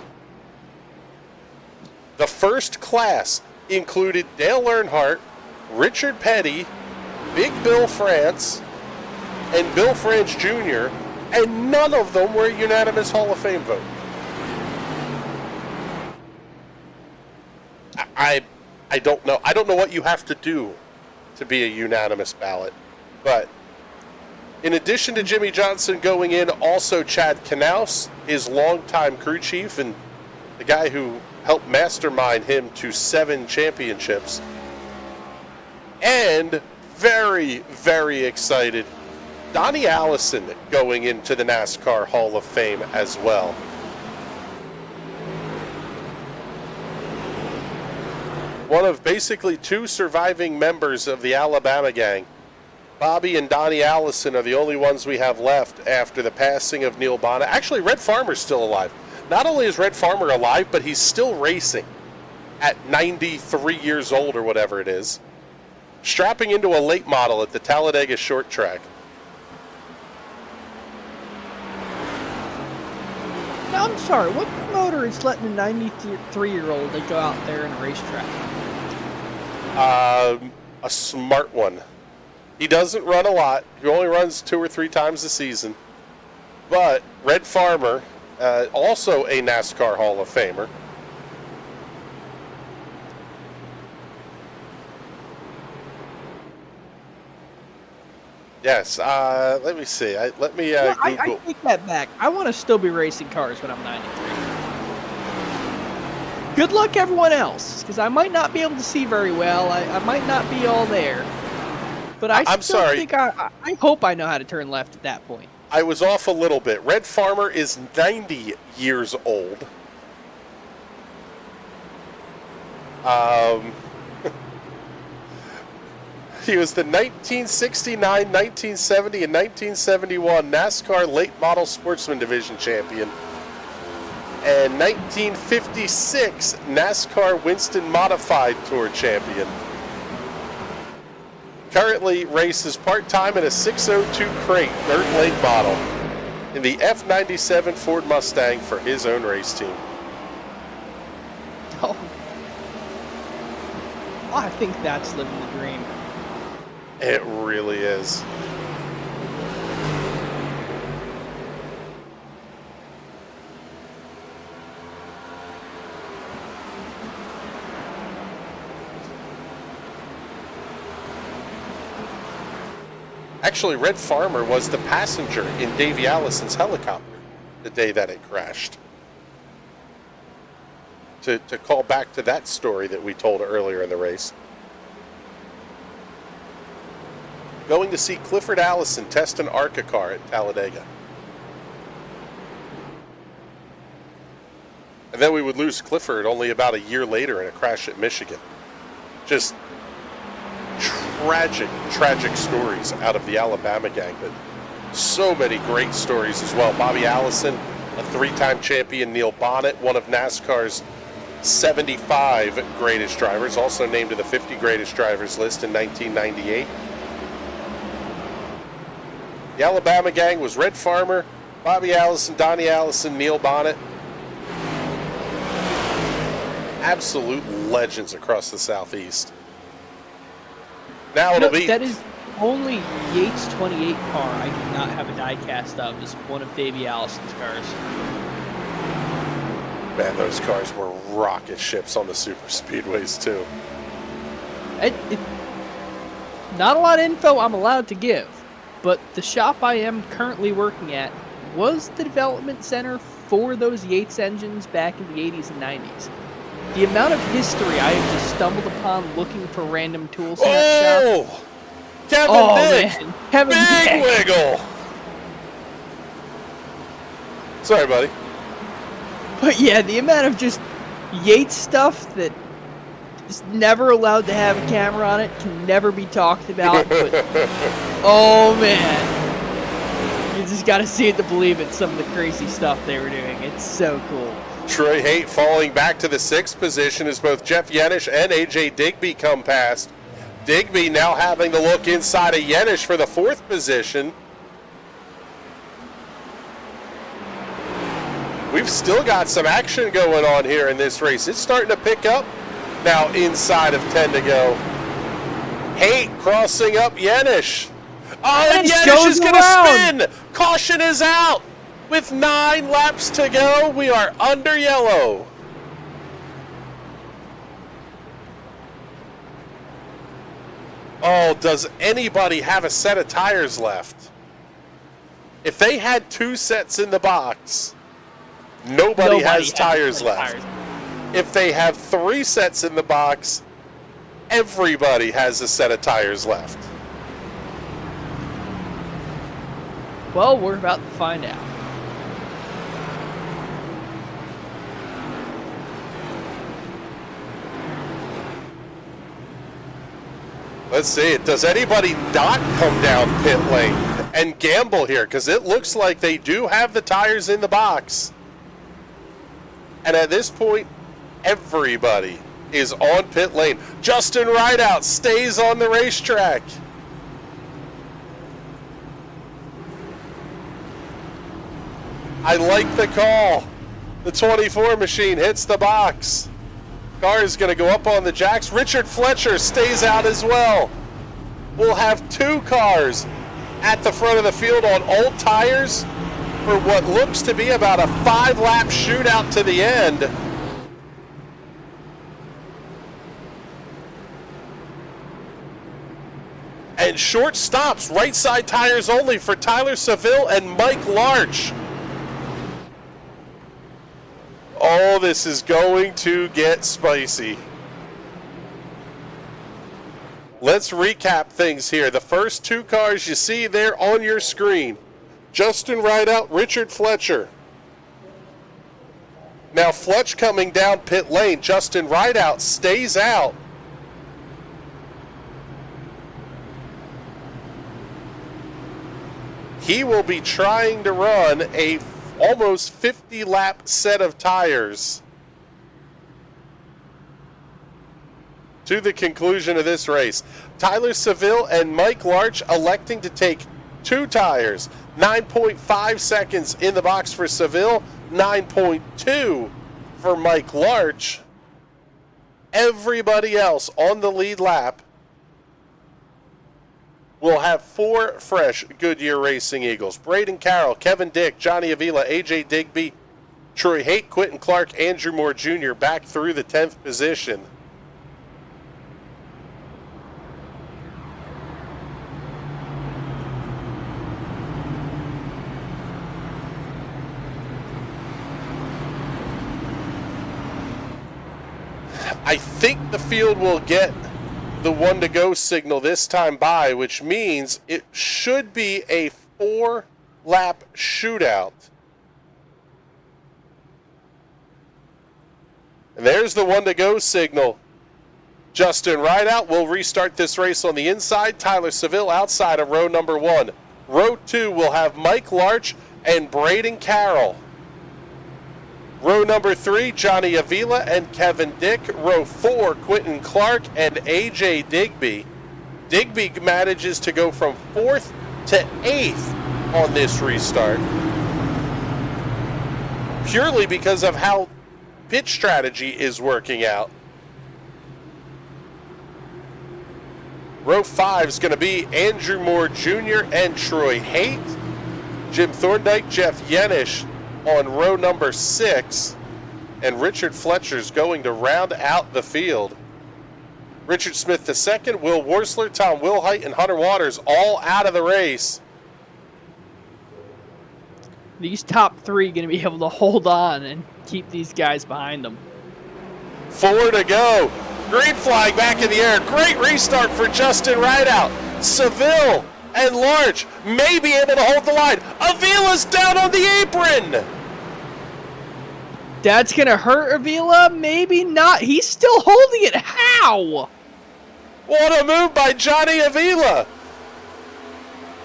The first class included Dale Earnhardt, Richard Petty, Big Bill France, and Bill France Jr., and none of them were a unanimous Hall of Fame vote. I don't know. I don't know what you have to do to be a unanimous ballot. But in addition to Jimmy Johnson going in, also Chad Knaus, his longtime crew chief and the guy who helped mastermind him to 7 championships. And very, very excited, Donnie Allison going into the NASCAR Hall of Fame as well. One of basically 2 surviving members of the Alabama gang. Bobby and Donnie Allison are the only ones we have left after the passing of Neil Bonnet. Actually, Red Farmer's still alive. Not only is Red Farmer alive, but he's still racing at 93 years old or whatever it is, strapping into a late model at the Talladega Short Track. Now, I'm sorry, what promoter is letting a 93-year-old go out there in a racetrack? A smart one. He doesn't run a lot. He only runs 2 or 3 times a season. But Red Farmer, also a NASCAR Hall of Famer. Yes, let me see. Let me Google. I take that back. I want to still be racing cars when I'm 93. Good luck everyone else, because I might not be able to see very well. I might not be all there. But I'm still sorry. think I hope I know how to turn left at that point. I was off a little bit. Red Farmer is 90 years old. He was the 1969, 1970, and 1971 NASCAR Late Model Sportsman Division champion. And 1956 NASCAR Winston Modified Tour champion. Currently races part-time in a 602 crate dirt late model in the F97 Ford Mustang for his own race team. Oh, I think that's living the dream. It really is. Actually, Red Farmer was the passenger in Davey Allison's helicopter the day that it crashed. To call back to that story that we told earlier in the race. Going to see Clifford Allison test an ARCA car at Talladega. And then we would lose Clifford only about a year later in a crash at Michigan. Just tragic, tragic stories out of the Alabama gang, but so many great stories as well. Bobby Allison, a three-time champion. Neil Bonnet, one of NASCAR's 75 greatest drivers, also named to the 50 greatest drivers list in 1998. The Alabama gang was Red Farmer, Bobby Allison, Donnie Allison, Neil Bonnet. Absolute legends across the Southeast. Now it'll be... That is only Yates' 28 car I do not have a die cast of is one of Davey Allison's cars. Man, those cars were rocket ships on the super speedways too. Not a lot of info I'm allowed to give, but the shop I am currently working at was the development center for those Yates engines back in the 80s and 90s. The amount of history I have just stumbled upon looking for random tools in that shop. Kevin Dick! Man. Kevin Big Dick! wiggle! Sorry, buddy. But yeah, the amount of just Yates stuff that is never allowed to have a camera on it, can never be talked about, but oh man. You just gotta see it to believe it, some of the crazy stuff they were doing. It's so cool. Troy Haight falling back to the 6th position as both Jeff Yenish and AJ Digby come past. Digby now having to look inside of Yenish for the 4th position. We've still got some action going on here in this race. It's starting to pick up now inside of 10 to go. Haight crossing up Yenish. Oh, and Yenish is going to spin. Caution is out. With 9 laps to go, we are under yellow. Oh, does anybody have a set of tires left? If they had 2 sets in the box, nobody has tires left. If they have 3 sets in the box, everybody has a set of tires left. Well, we're about to find out. Let's see, does anybody not come down pit lane and gamble here? Because it looks like they do have the tires in the box. And at this point, everybody is on pit lane. Justin Rideout stays on the racetrack. I like the call. The 24 machine hits the box. Car is going to go up on the jacks. Richard Fletcher stays out as well. We'll have 2 cars at the front of the field on old tires for what looks to be about a 5-lap shootout to the end. And short stops, right side tires only for Tyler Seville and Mike Larch. Oh, this is going to get spicy. Let's recap things here. The first 2 cars you see there on your screen. Justin Rideout, Richard Fletcher. Now Fletch coming down pit lane. Justin Rideout stays out. He will be trying to run a almost 50-lap set of tires to the conclusion of this race. Tyler Seville and Mike Larch electing to take 2 tires. 9.5 seconds in the box for Seville, 9.2 for Mike Larch. Everybody else on the lead lap will have 4 fresh Goodyear Racing Eagles. Braden Carroll, Kevin Dick, Johnny Avila, AJ Digby, Troy Haight, Quentin Clark, Andrew Moore Jr. back through the 10th position. I think the field will get the 1 to go signal this time by, which means it should be a 4-lap shootout. And there's the 1 to go signal. Justin Rideout will restart this race on the inside. Tyler Seville outside of row number 1. Row 2 will have Mike Larch and Braden Carroll. Row number 3, Johnny Avila and Kevin Dick. Row 4, Quentin Clark and AJ Digby. Digby manages to go from 4th to 8th on this restart, purely because of how pit strategy is working out. Row 5 is going to be Andrew Moore Jr. and Troy Haight. Jim Thorndike, Jeff Yenish on row number 6. And Richard Fletcher's going to round out the field. Richard Smith II, Will Worsler, Tom Wilhite, and Hunter Waters all out of the race. These top 3 going to be able to hold on and keep these guys behind them. 4 to go. Green flag back in the air. Great restart for Justin Rideout. Seville and Larch may be able to hold the line. Avila's down on the apron. That's going to hurt Avila? Maybe not. He's still holding it. How? What a move by Johnny Avila.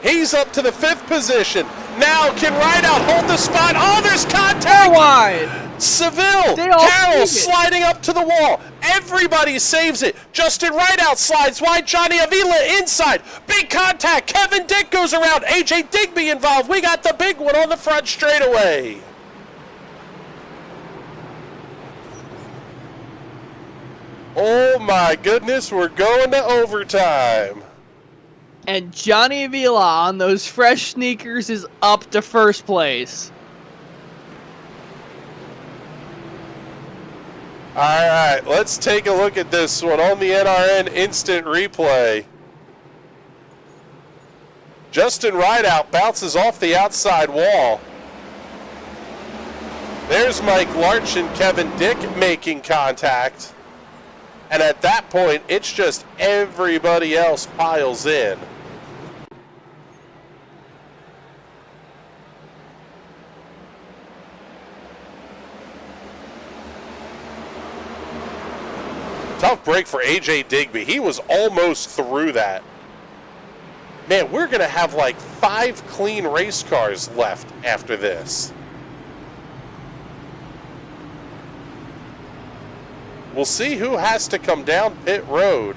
He's up to the 5th position. Now can Rideout hold the spot? Oh, there's contact. Wide. Seville, Carroll sliding up to the wall. Everybody saves it. Justin Rideout slides wide. Johnny Avila inside. Big contact. Kevin Dick goes around. AJ Digby involved. We got the big one on the front straightaway. Oh my goodness, we're going to overtime. And Johnny Avila on those fresh sneakers is up to first place. All right, let's take a look at this one on the NRN instant replay. Justin Rideout bounces off the outside wall. There's Mike Larch and Kevin Dick making contact. And at that point, it's just everybody else piles in. Tough break for AJ Digby. He was almost through that. Man, we're going to have like 5 clean race cars left after this. We'll see who has to come down pit road.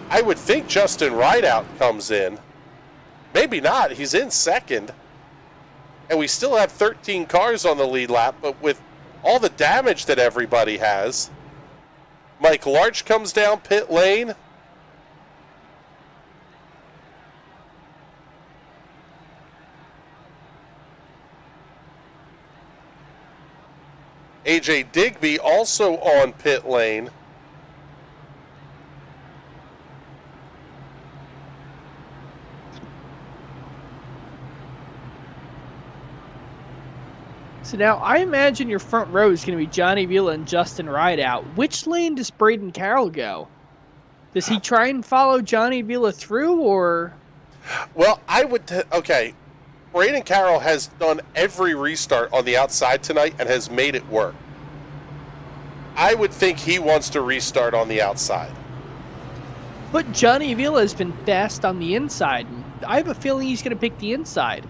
I would think Justin Rideout comes in. Maybe not. He's in 2nd. And we still have 13 cars on the lead lap, but with all the damage that everybody has, Mike Larch comes down pit lane. AJ Digby also on pit lane. So now I imagine your front row is going to be Johnny Vila and Justin Rideout. Which lane does Braden Carroll go? Does he try and follow Johnny Vila through, or? Well, I would. Okay, Braden Carroll has done every restart on the outside tonight and has made it work. I would think he wants to restart on the outside. But Johnny Vila has been fast on the inside. I have a feeling he's going to pick the inside.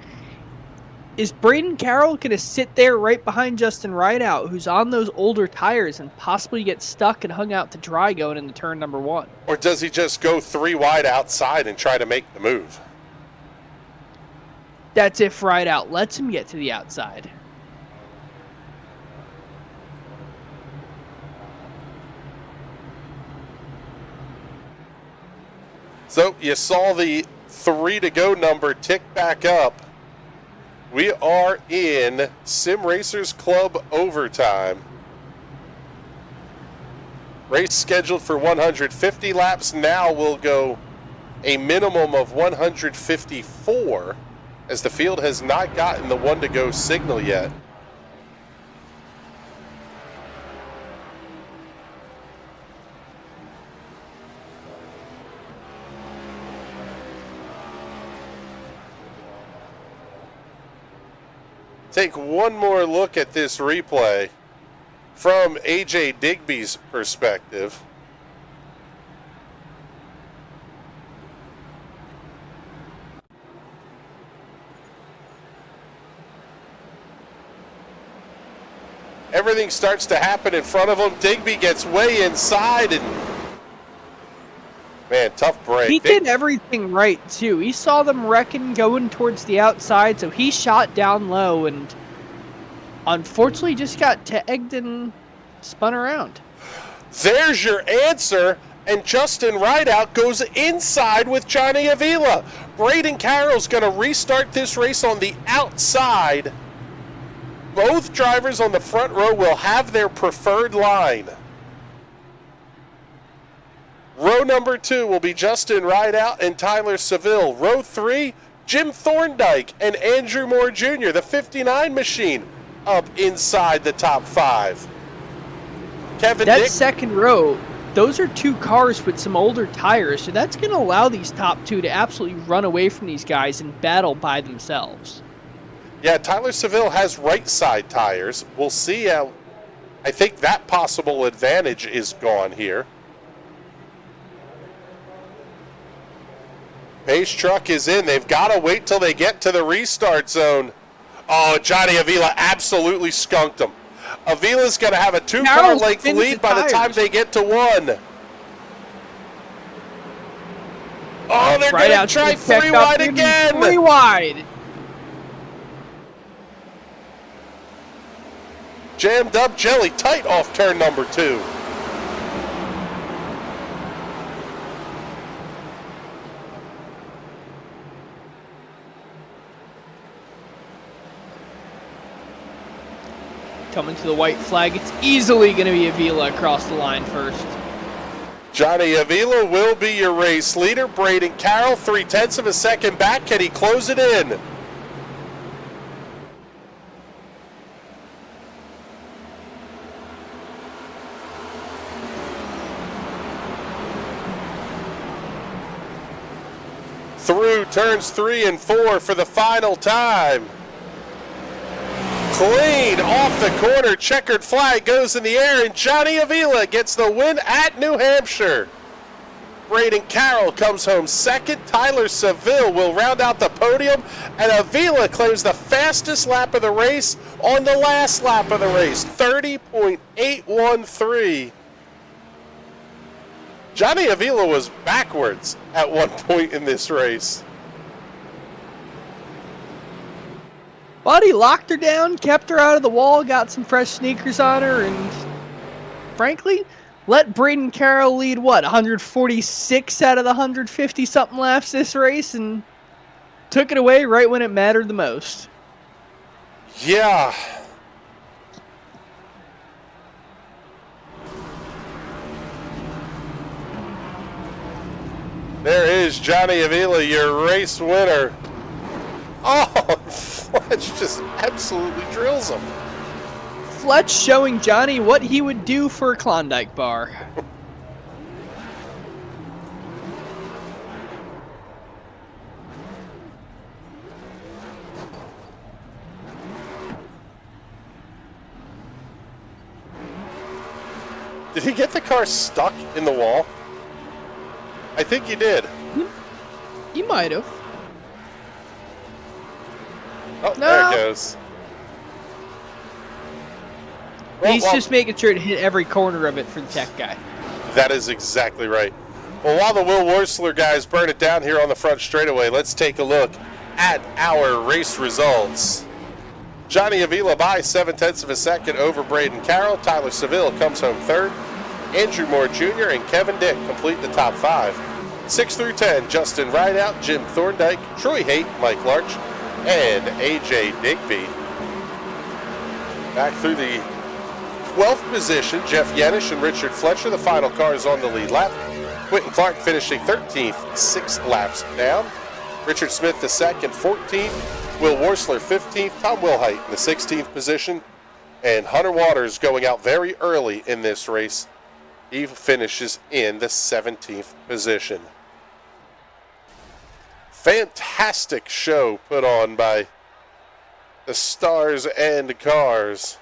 Is Braden Carroll going to sit there right behind Justin Rideout, who's on those older tires, and possibly get stuck and hung out to dry going into turn number 1? Or does he just go 3 wide outside and try to make the move? That's if Rideout lets him get to the outside. So you saw the 3 to go number tick back up. We are in Sim Racers Club overtime. Race scheduled for 150 laps. Now we'll go a minimum of 154, as the field has not gotten the 1 to go signal yet. Take one more look at this replay. from A.J. Digby's perspective. Everything starts to happen in front of him. Digby gets way inside, and man, tough break. He did everything right, too. He saw them wrecking going towards the outside, so he shot down low and unfortunately just got tagged and spun around. There's your answer, and Justin Rideout goes inside with Johnny Avila. Braden Carroll's going to restart this race on the outside. Both drivers on the front row will have their preferred line. Row number 2 will be Justin Rideout and Tyler Seville. Row 3, Jim Thorndike and Andrew Moore Jr., the 59 machine, up inside the top 5. Kevin That Dick. second row, those are 2 cars with some older tires, so that's going to allow these top 2 to absolutely run away from these guys and battle by themselves. Yeah, Tyler Seville has right side tires. We'll see how. I think that possible advantage is gone here. Pace truck is in. They've got to wait till they get to the restart zone. Oh, Johnny Avila absolutely skunked him. Avila's going to have a 2-car length lead by the time they get to 1. Oh, they're going to try 3 wide again. 3 wide. Jammed up Jelly tight off turn number 2. Coming to the white flag, it's easily going to be Avila across the line first. Johnny Avila will be your race leader. Braden Carroll, 0.3 of a second back. Can he close it in? Through turns 3 and 4 for the final time. Clean off the corner, checkered flag goes in the air, and Johnny Avila gets the win at New Hampshire. Braden Carroll comes home second. Tyler Seville will round out the podium, and Avila claims the fastest lap of the race on the last lap of the race, 30.813. Johnny Avila was backwards at one point in this race. But he locked her down, kept her out of the wall, got some fresh sneakers on her, and frankly, let Braden Carroll lead, 146 out of the 150-something laps this race, and took it away right when it mattered the most. Yeah. There is Johnny Avila, your race winner. Oh, Fletch just absolutely drills him. Fletch showing Johnny what he would do for a Klondike bar. Did he get the car stuck in the wall? I think he did. He might have. Oh, No. there it goes. He's just making sure to hit every corner of it for the tech guy. That is exactly right. Well, while the Will Worsler guys burn it down here on the front straightaway, let's take a look at our race results. Johnny Avila by 0.7 of a second over Braden Carroll. Tyler Seville comes home third. Andrew Moore Jr. and Kevin Dick complete the top 5. 6 through 10, Justin Rideout, Jim Thorndike, Troy Haight, Mike Larch, and A.J. Digby. Back through the 12th position, Jeff Yenish and Richard Fletcher, the final cars on the lead lap. Quentin Clark finishing 13th, 6 laps down. Richard Smith the second, 14th. Will Worsler 15th. Tom Wilhite in the 16th position. And Hunter Waters going out very early in this race. He finishes in the 17th position. Fantastic show put on by the Stars and Cars.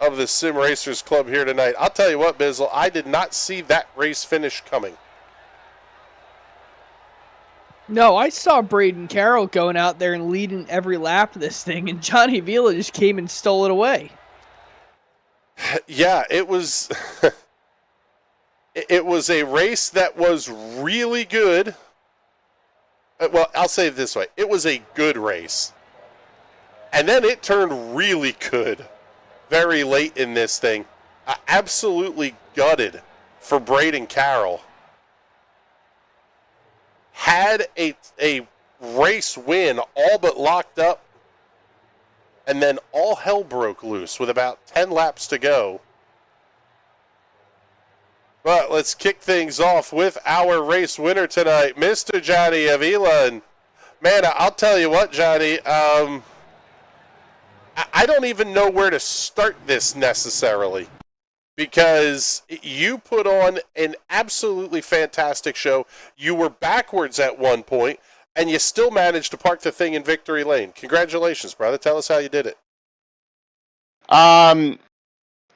of the Sim Racers Club here tonight. I'll tell you what, Bizzle, I did not see that race finish coming. No, I saw Braden Carroll going out there and leading every lap of this thing, and Johnny Vila just came and stole it away. Yeah, it was it was a race that was really good. Well, I'll say it this way. It was a good race. And then it turned really good very late in this thing. Absolutely gutted for Braden Carroll. Had a race win all but locked up, and then all hell broke loose with about 10 laps to go. But let's kick things off with our race winner tonight, Mr. Johnny Avila. And man, I'll tell you what, Johnny, I don't even know where to start this necessarily, because you put on an absolutely fantastic show. You were backwards at one point, and you still managed to park the thing in victory lane. Congratulations, brother. Tell us how you did it.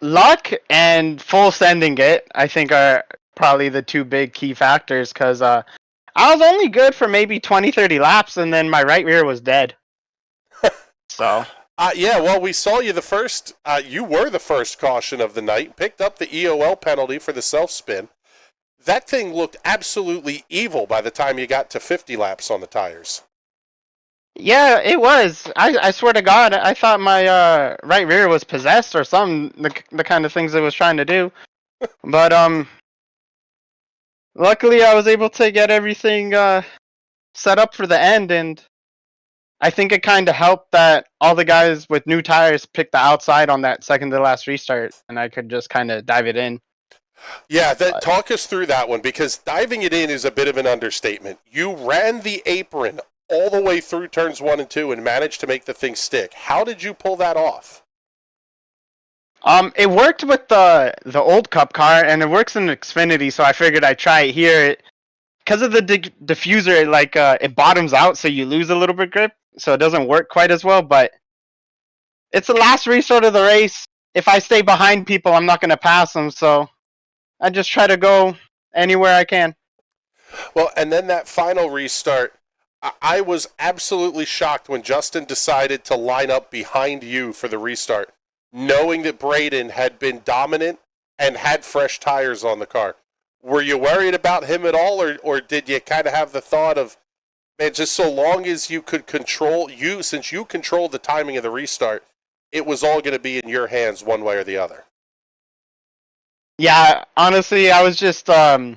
Luck and full sending it, I think, are probably the two big key factors, because I was only good for maybe 20, 30 laps, and then my right rear was dead. So... yeah, well, we saw you the first, you were the first caution of the night, picked up the EOL penalty for the self-spin. That thing looked absolutely evil by the time you got to 50 laps on the tires. Yeah, it was. I swear to God, I thought my right rear was possessed or something, the kind of things it was trying to do. But, luckily I was able to get everything set up for the end, and I think it kind of helped that all the guys with new tires picked the outside on that second to last restart, and I could just kind of dive it in. Yeah, talk us through that one, because diving it in is a bit of an understatement. You ran the apron all the way through turns 1 and 2 and managed to make the thing stick. How did you pull that off? It worked with the old Cup car, and it works in Xfinity, so I figured I'd try it here. Because of the diffuser, it bottoms out, so you lose a little bit grip, so it doesn't work quite as well, but it's the last restart of the race. If I stay behind people, I'm not going to pass them, so I just try to go anywhere I can. Well, and then that final restart, I was absolutely shocked when Justin decided to line up behind you for the restart, knowing that Braden had been dominant and had fresh tires on the car. Were you worried about him at all, or did you kind of have the thought of, man, just so long as you could control, since you controlled the timing of the restart, it was all going to be in your hands one way or the other? Yeah, honestly, I was just, I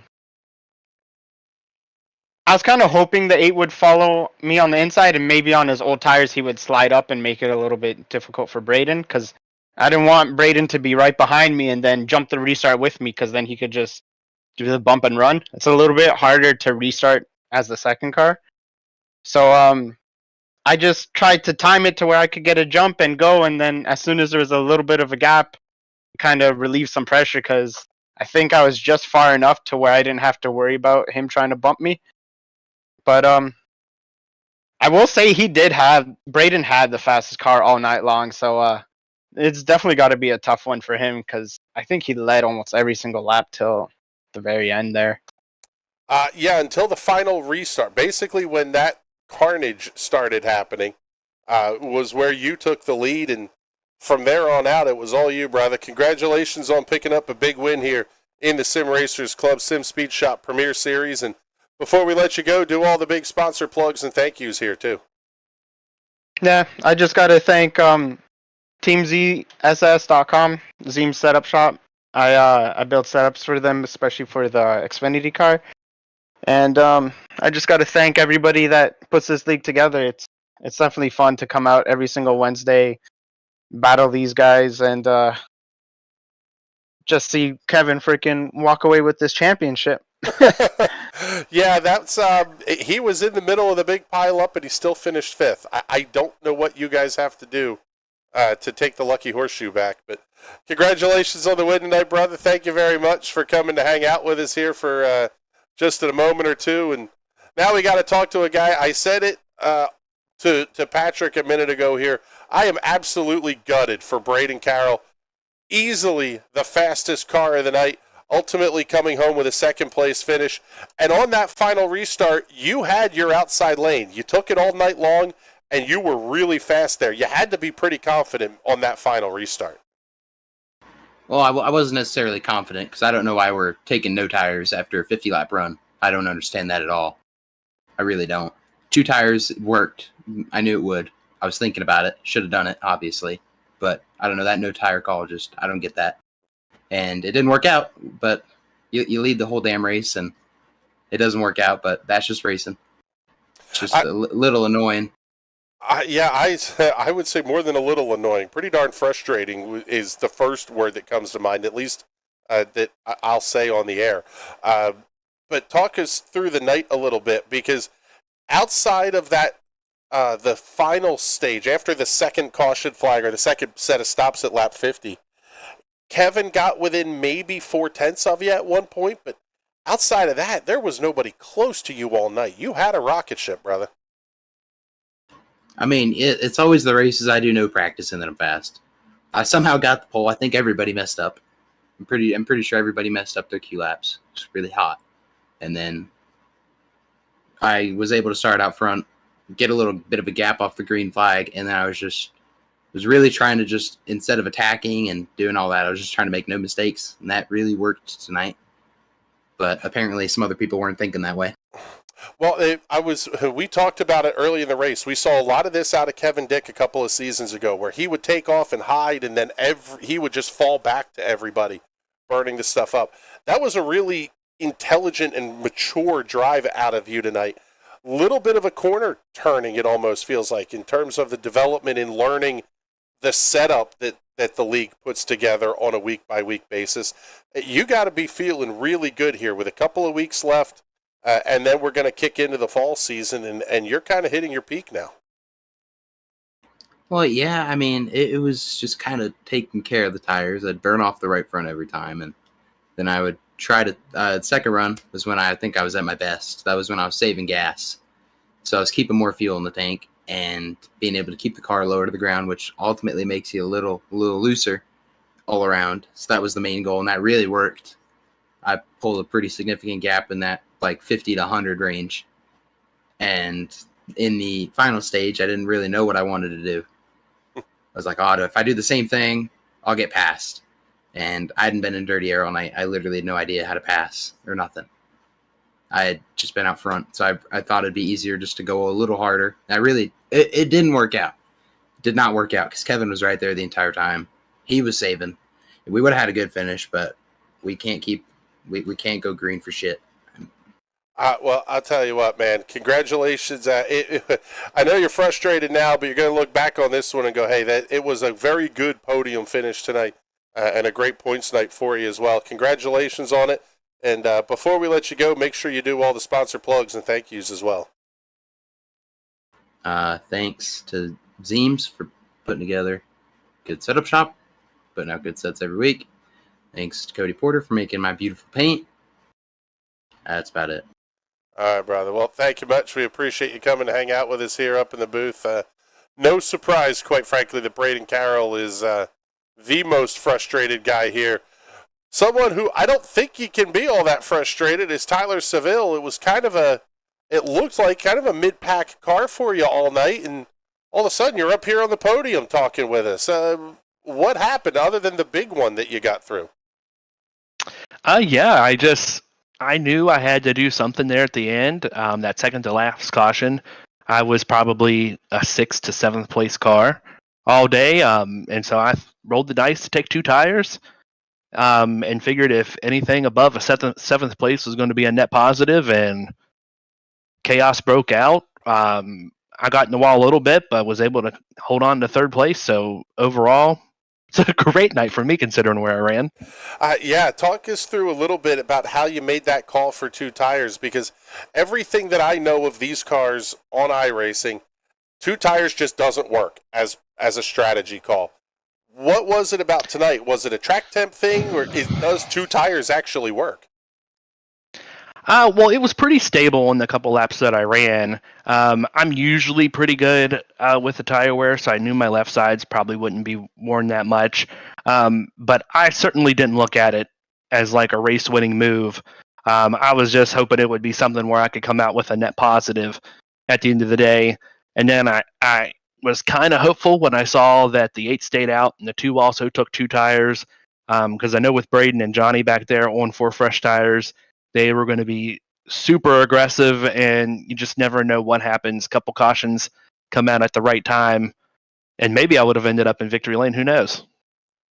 was kind of hoping the 8 would follow me on the inside, and maybe on his old tires he would slide up and make it a little bit difficult for Braden, because I didn't want Braden to be right behind me and then jump the restart with me, because then he could just do the bump and run. It's a little bit harder to restart as the second car. So I just tried to time it to where I could get a jump and go, and then as soon as there was a little bit of a gap, kind of relieve some pressure, because I think I was just far enough to where I didn't have to worry about him trying to bump me. But I will say Braden had the fastest car all night long, so it's definitely got to be a tough one for him, because I think he led almost every single lap till the very end there. Yeah, until the final restart. Basically, when that carnage started happening, was where you took the lead, and from there on out, it was all you, brother. Congratulations on picking up a big win here in the Sim Racers Club Sim Speed Shop Premier Series. And before we let you go, do all the big sponsor plugs and thank yous here, too. Yeah, I just got to thank TeamZSS.com, Zeem Setup Shop. I build setups for them, especially for the Xfinity car. And I just got to thank everybody that puts this league together. It's definitely fun to come out every single Wednesday, battle these guys, and just see Kevin freaking walk away with this championship. Yeah, that's he was in the middle of the big pile up, and he still finished 5th. I don't know what you guys have to do to take the lucky horseshoe back, but congratulations on the win tonight, brother. Thank you very much for coming to hang out with us here for just a moment or two. And now we got to talk to a guy. I said it to Patrick a minute ago here. I am absolutely gutted for Braden Carroll. easily the fastest car of the night, ultimately coming home with a second-place finish. And on that final restart, you had your outside lane. You took it all night long, and you were really fast there. You had to be pretty confident on that final restart. Well, I wasn't necessarily confident because I don't know why we're taking no tires after a 50-lap run. I don't understand that at all. I really don't. 2 tires worked. I knew it would. I was thinking about it. Should have done it, obviously. But I don't know, that no tire call, just, I don't get that. And it didn't work out, but you lead the whole damn race, and it doesn't work out, but that's just racing. It's just a little annoying. I would say more than a little annoying. Pretty darn frustrating is the first word that comes to mind, at least that I'll say on the air. But talk us through the night a little bit, because outside of that, the final stage, after the second caution flag or the second set of stops at lap 50, Kevin got within maybe 0.4 of you at one point, but outside of that, there was nobody close to you all night. You had a rocket ship, brother. I mean, it's always the races I do no practice and then I'm fast. I somehow got the pole. I think everybody messed up. I'm pretty sure everybody messed up their Q laps. It's really hot. And then I was able to start out front, get a little bit of a gap off the green flag, and then I was really trying to just, instead of attacking and doing all that, I was just trying to make no mistakes, and that really worked tonight. But apparently some other people weren't thinking that way. Well, we talked about it early in the race. We saw a lot of this out of Kevin Dick a couple of seasons ago, where he would take off and hide, and then he would just fall back to everybody, burning the stuff up. That was a really intelligent and mature drive out of you tonight. Little bit of a corner turning, it almost feels like, in terms of the development in learning the setup that the league puts together on a week-by-week basis. You got to be feeling really good here with a couple of weeks left. And then we're going to kick into the fall season, and you're kind of hitting your peak now. Well, yeah, I mean, it was just kind of taking care of the tires. I'd burn off the right front every time, and then I would try to second run was when I think I was at my best. That was when I was saving gas. So I was keeping more fuel in the tank and being able to keep the car lower to the ground, which ultimately makes you a little looser all around. So that was the main goal, and that really worked. I pulled a pretty significant gap in that like 50 to 100 range. And in the final stage, I didn't really know what I wanted to do. I was like, if I do the same thing, I'll get passed. And I hadn't been in Dirty Air all night. I literally had no idea how to pass or nothing. I had just been out front. So I thought it'd be easier just to go a little harder. And it didn't work out. It did not work out because Kevin was right there the entire time. He was saving. We would have had a good finish, but we can't go green for shit. Well, I'll tell you what, man. Congratulations. I know you're frustrated now, but you're going to look back on this one and go, hey, it was a very good podium finish tonight and a great points night for you as well. Congratulations on it. And before we let you go, make sure you do all the sponsor plugs and thank yous as well. Thanks to Zeems for putting together a good setup shop, putting out good sets every week. Thanks to Cody Porter for making my beautiful paint. That's about it. All right, brother. Well, thank you much. We appreciate you coming to hang out with us here up in the booth. No surprise, quite frankly, that Braden Carroll is the most frustrated guy here. Someone who I don't think he can be all that frustrated is Tyler Seville. It was it looked like kind of a mid-pack car for you all night, and all of a sudden you're up here on the podium talking with us. What happened other than the big one that you got through? I knew I had to do something there at the end. That second to last caution, I was probably a 6th to 7th place car all day. And so I rolled the dice to take 2 tires and figured if anything above a 7th place was going to be a net positive, and chaos broke out. I got in the wall a little bit, but was able to hold on to 3rd place. So overall, it's a great night for me considering where I ran. Talk us through a little bit about how you made that call for 2 tires, because everything that I know of these cars on iRacing, 2 tires just doesn't work as a strategy call. What was it about tonight? Was it a track temp thing, or does 2 tires actually work? Well, it was pretty stable in the couple laps that I ran. I'm usually pretty good with the tire wear, so I knew my left sides probably wouldn't be worn that much. But I certainly didn't look at it as like a race-winning move. I was just hoping it would be something where I could come out with a net positive at the end of the day. And then I was kind of hopeful when I saw that the 8 stayed out and the 2 also took 2 tires. Because I know with Braden and Johnny back there on 4 fresh tires, they were going to be super aggressive, and you just never know what happens. Couple cautions come out at the right time, and maybe I would have ended up in victory lane. Who knows?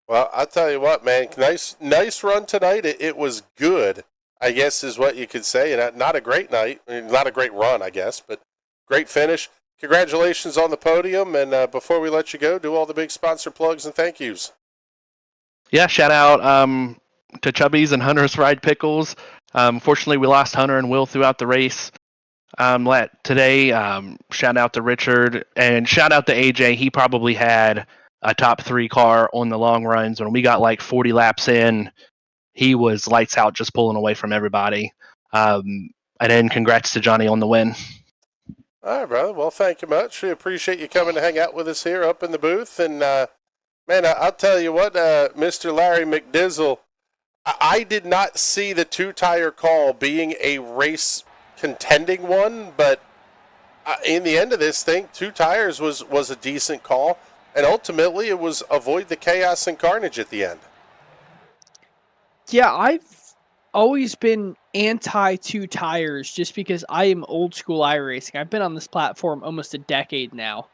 Well, I'll tell you what, man. Nice run tonight. It was good, I guess is what you could say. And not a great night. Not a great run, I guess, but great finish. Congratulations on the podium. And before we let you go, do all the big sponsor plugs and thank yous. Yeah, shout out to Chubby's and Hunter's Fried Pickles. Fortunately, we lost Hunter and Will throughout the race today. Shout out to Richard and shout out to AJ. He probably had a top 3 car on the long runs. When we got like 40 laps in, he was lights out, just pulling away from everybody. And then congrats to Johnny on the win. All right, brother. Well, thank you much. We appreciate you coming to hang out with us here up in the booth. And, man, I'll tell you what, Mr. Larry McDizzle, I did not see the 2-tire call being a race contending one, but in the end of this thing, 2 tires was a decent call, and ultimately it was avoid the chaos and carnage at the end. Yeah, I've always been anti 2 tires just because I am old school iRacing. I've been on this platform almost a decade now.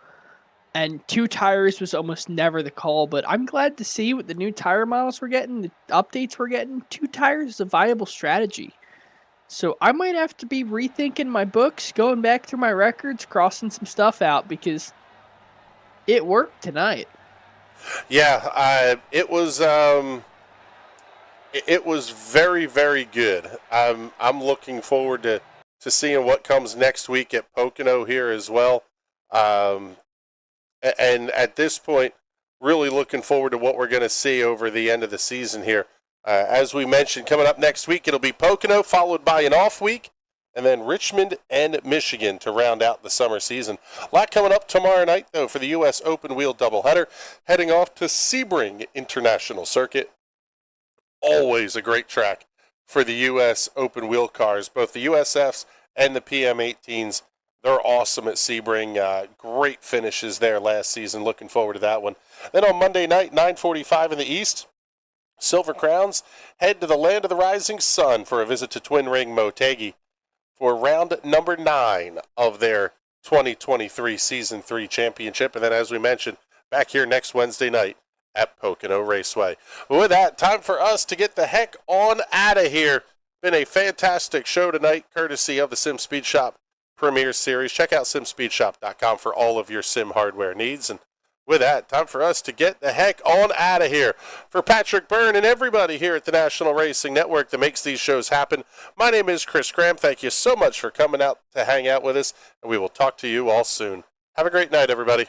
And 2 tires was almost never the call, but I'm glad to see with the new tire models we're getting, the updates we're getting, 2 tires is a viable strategy. So I might have to be rethinking my books, going back through my records, crossing some stuff out because it worked tonight. Yeah, it was very, very good. I'm looking forward to seeing what comes next week at Pocono here as well. And at this point, really looking forward to what we're going to see over the end of the season here. As we mentioned, coming up next week, it'll be Pocono, followed by an off week, and then Richmond and Michigan to round out the summer season. A lot coming up tomorrow night, though, for the U.S. Open Wheel doubleheader, heading off to Sebring International Circuit. Always a great track for the U.S. Open Wheel cars, both the USFs and the PM18s. They're awesome at Sebring. Great finishes there last season. Looking forward to that one. Then on Monday night, 9:45 in the East, Silver Crowns head to the land of the rising sun for a visit to Twin Ring Motegi for round number 9 of their 2023 Season 3 championship. And then, as we mentioned, back here next Wednesday night at Pocono Raceway. But with that, time for us to get the heck on out of here. Been a fantastic show tonight, courtesy of the Sim Speed Shop Premier Series. Check out simspeedshop.com for all of your sim hardware needs. And with that, time for us to get the heck on out of here. For Patrick Byrne and everybody here at the National Racing Network that makes these shows happen, my name is Chris Graham. Thank you so much for coming out to hang out with us, and we will talk to you all soon. Have a great night, everybody.